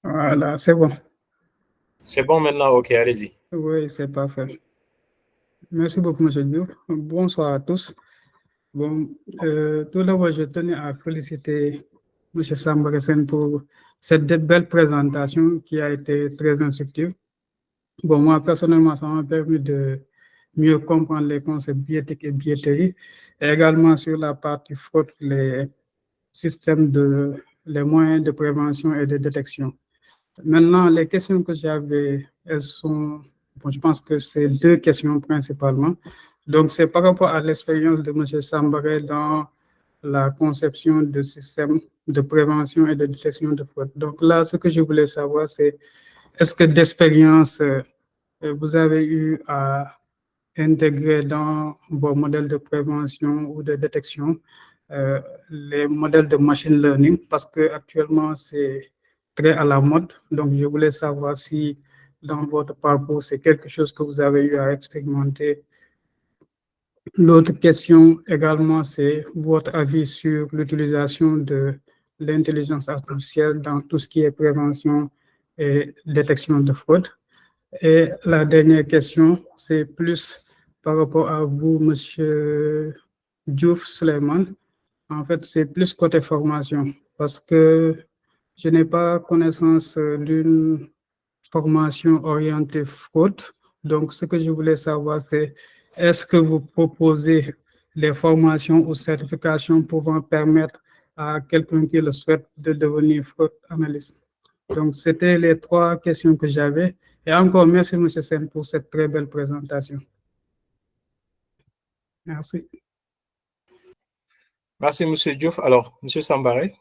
Voilà, c'est bon. C'est bon maintenant, ok, allez-y. Oui, c'est parfait. Merci beaucoup, M. Diouf. Bonsoir à tous. Bon, tout d'abord, je tenais à féliciter M. Sambaresen pour cette belle présentation qui a été très instructive. Bon, moi, personnellement, ça m'a permis de mieux comprendre les concepts biétiques et biéterie, et également sur la partie fraude, les systèmes les moyens de prévention et de détection. Maintenant, les questions que j'avais, elles sont, bon, je pense que c'est deux questions principalement. Donc, c'est par rapport à l'expérience de M. Sambaré dans la conception de systèmes de prévention et de détection de fraude. Donc là, ce que je voulais savoir, c'est est-ce que d'expérience, vous avez eu à intégrer dans vos modèles de prévention ou de détection les modèles de machine learning, parce qu'actuellement, c'est très à la mode. Donc, je voulais savoir si dans votre parcours, c'est quelque chose que vous avez eu à expérimenter. L'autre question également, c'est votre avis sur l'utilisation de l'intelligence artificielle dans tout ce qui est prévention et détection de fraude. Et la dernière question, c'est plus par rapport à vous, Monsieur Diouf Suleiman. En fait, c'est plus côté formation, parce que je n'ai pas connaissance d'une formation orientée fraude. Donc, ce que je voulais savoir, c'est est-ce que vous proposez des formations ou certifications pouvant permettre à quelqu'un qui le souhaite de devenir fraude analyste? Donc, c'était les trois questions que j'avais. Et encore, merci, M. Sen, pour cette très belle présentation. Merci. Merci, M. Diouf. Alors, M. Sambaré.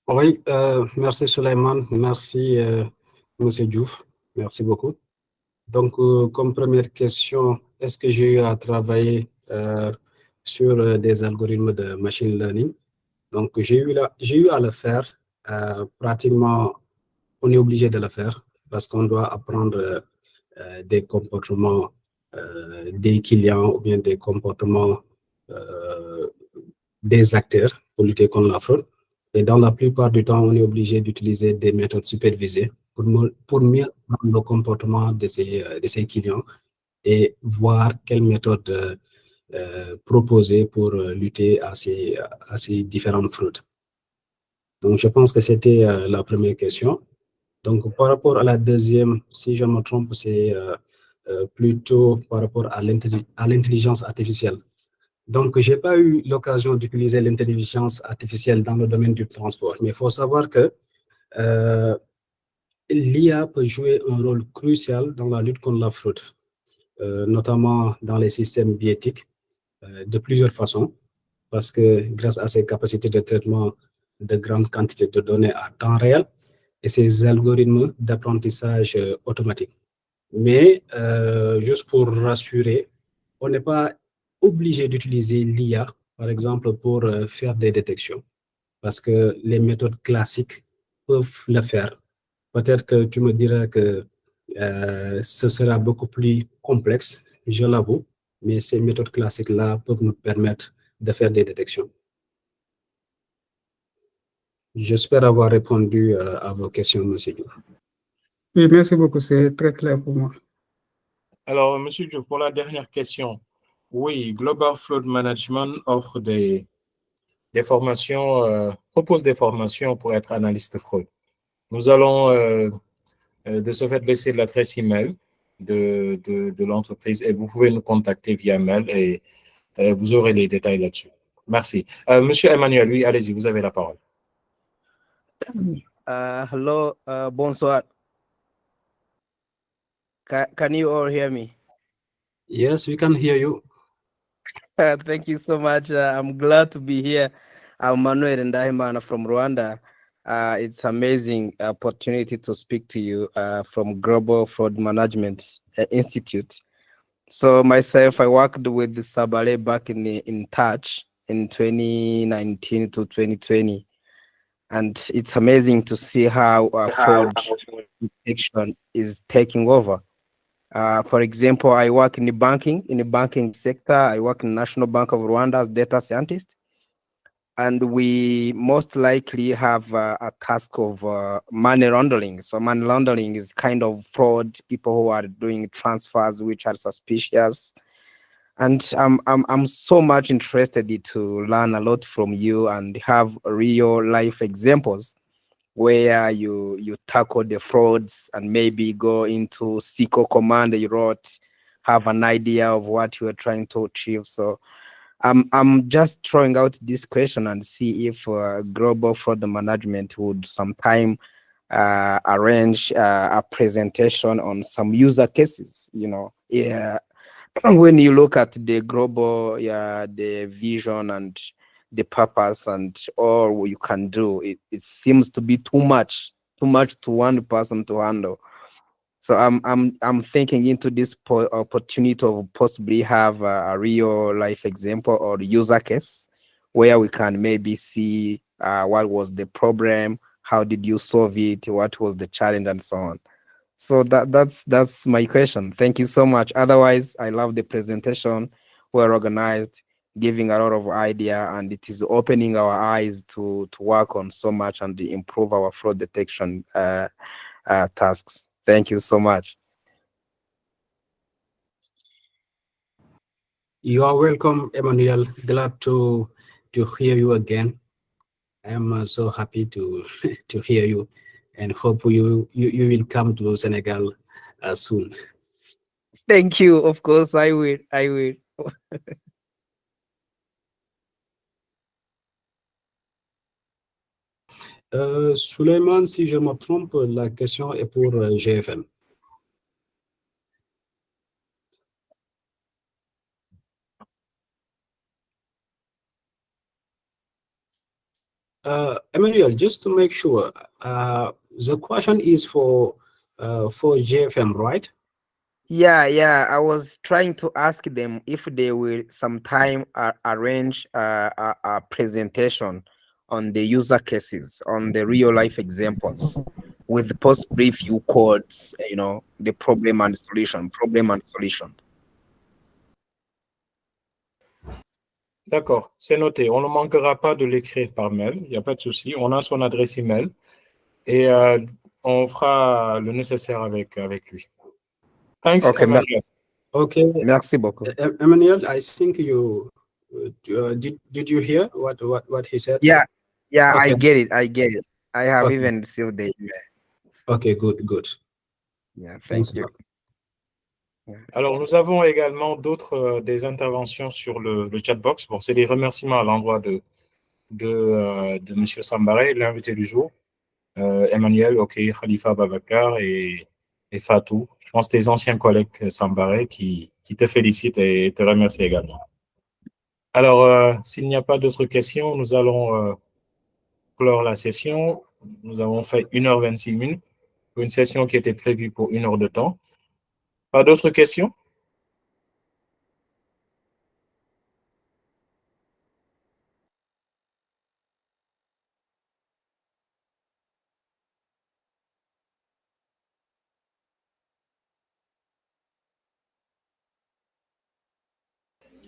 Oui, merci Suleiman, merci M. Diouf, merci beaucoup. Donc, comme première question, est-ce que j'ai eu à travailler sur des algorithmes de machine learning? Donc, j'ai eu à le faire. Pratiquement, on est obligé de le faire parce qu'on doit apprendre des comportements des clients ou bien des comportements des acteurs pour lutter contre la fraude. Et dans la plupart du temps, on est obligé d'utiliser des méthodes supervisées pour mieux prendre le comportement de ces clients et voir quelle méthode proposer pour lutter à ces différentes fraudes. Donc, je pense que c'était la première question. Donc, par rapport à la deuxième, si je ne me trompe, c'est plutôt par rapport à l'intelligence artificielle. Donc, je n'ai pas eu l'occasion d'utiliser l'intelligence artificielle dans le domaine du transport, mais il faut savoir que l'IA peut jouer un rôle crucial dans la lutte contre la fraude, notamment dans les systèmes bioéthiques, de plusieurs façons, parce que grâce à ses capacités de traitement de grandes quantités de données à temps réel et ses algorithmes d'apprentissage automatique. Mais juste pour rassurer, on n'est pas obligé d'utiliser l'IA, par exemple, pour faire des détections, parce que les méthodes classiques peuvent le faire. Peut-être que tu me diras que ce sera beaucoup plus complexe, je l'avoue, mais ces méthodes classiques-là peuvent nous permettre de faire des détections. J'espère avoir répondu à vos questions, monsieur Diouf. Oui, merci beaucoup, c'est très clair pour moi. Alors, monsieur Diouf, pour la dernière question, oui, Global Flood Management offre des formations, propose des formations pour être analyste fraude. Nous allons de ce fait laisser l'adresse email de l'entreprise et vous pouvez nous contacter via mail et vous aurez les détails là-dessus. Merci. Monsieur Emmanuel, oui, allez-y, vous avez la parole. Hello, bonsoir. Can you all hear me? Yes, we can hear you. Thank you so much. I'm glad to be here. I'm Manuel Ndaimana from Rwanda. It's amazing opportunity to speak to you from Global Fraud Management Institute. So myself, I worked with Sabale back in Touch in 2019 to 2020. And it's amazing to see how fraud detection is taking over. For example, I work in the banking sector. I work in National Bank of Rwanda as data scientist. And we most likely have a task of money laundering. So money laundering is kind of fraud, people who are doing transfers which are suspicious. And I'm so much interested to learn a lot from you and have real life examples where you tackle the frauds and maybe go into SQL command you wrote, have an idea of what you are trying to achieve. So I'm just throwing out this question and see if Global Fraud Management would sometime arrange a presentation on some user cases, yeah. When you look at the global, the vision and the purpose and all you can do, it seems to be too much to one person to handle. So I'm thinking into this opportunity to possibly have a real life example or user case where we can maybe see what was the problem, how did you solve it, what was the challenge, and so on. So that's my question. Thank you so much. Otherwise, I love the presentation. Well organized, giving a lot of idea, and it is opening our eyes to work on so much and improve our fraud detection tasks. Thank you so much. You are welcome, Emmanuel. Glad to hear you again. I am so happy to hear you, and hope you will come to Senegal soon. Thank you. Of course, I will. I will. Suleiman, si je me trompe, la question est pour GFM. Emmanuel, just to make sure, the question is for GFM, right? Yeah. I was trying to ask them if they will sometime arrange a presentation on the user cases, on the real life examples, with possibly few codes, the problem and solution. D'accord, c'est noté. On ne manquera pas de l'écrire par mail, il n'y a pas de souci. On a son adresse email et on fera le nécessaire avec lui. Thanks, Okay, Emmanuel. merci. Okay. Merci beaucoup. Emmanuel, I think you did you hear what he said? Yeah, Okay. I get it. I have even received the email. Okay, good. Yeah, Thanks thank a you. lot. Alors, nous avons également d'autres des interventions sur le chat box. Bon, c'est des remerciements à l'endroit de M. Sambaré, l'invité du jour, Emmanuel, Khalifa Babakar et Fatou. Je pense tes anciens collègues Sambaré qui te félicitent et te remercient également. Alors, s'il n'y a pas d'autres questions, nous allons clore la session. Nous avons fait 1h26 pour une session qui était prévue pour 1 heure de temps. Pas d'autres questions?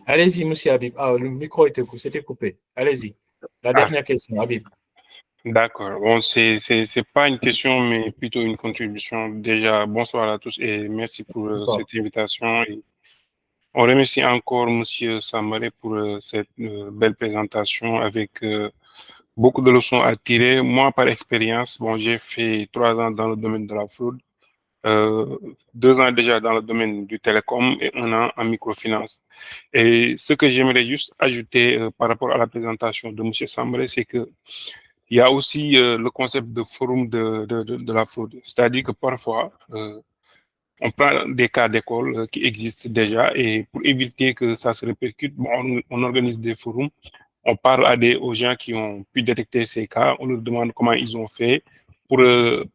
Allez-y, monsieur Habib. Ah, le micro c'était coupé. Allez-y. La dernière question, Habib. D'accord. Bon, c'est pas une question, mais plutôt une contribution. Déjà, bonsoir à tous et merci pour cette invitation. Et on remercie encore Monsieur Sambaré pour cette belle présentation avec beaucoup de leçons à tirer. Moi, par expérience, bon, j'ai fait 3 ans dans le domaine de la fraude, 2 ans déjà dans le domaine du télécom et 1 an en microfinance. Et ce que j'aimerais juste ajouter par rapport à la présentation de Monsieur Sambaré, c'est que il y a aussi le concept de forum de la fraude. C'est-à-dire que parfois, on prend des cas d'école qui existent déjà et pour éviter que ça se répercute, bon, on organise des forums. On parle aux gens qui ont pu détecter ces cas. On leur demande comment ils ont fait pour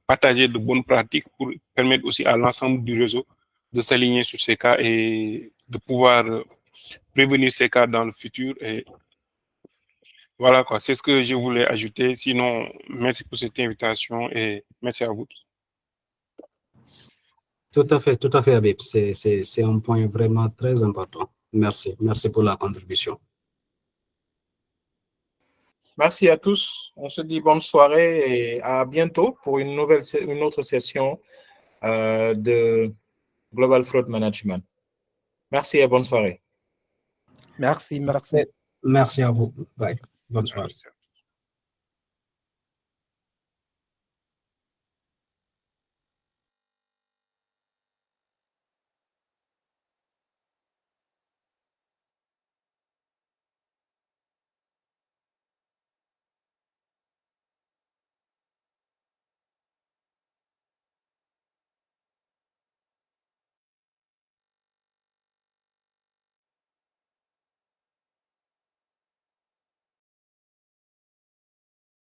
partager de bonnes pratiques, pour permettre aussi à l'ensemble du réseau de s'aligner sur ces cas et de pouvoir prévenir ces cas dans le futur. Et voilà quoi, c'est ce que je voulais ajouter. Sinon, merci pour cette invitation et merci à vous. Tout à fait, Habib. C'est un point vraiment très important. Merci pour la contribution. Merci à tous. On se dit bonne soirée et à bientôt pour une autre session de Global Fraud Management. Merci et bonne soirée. Merci. Merci à vous. Bye. Bonne soirée.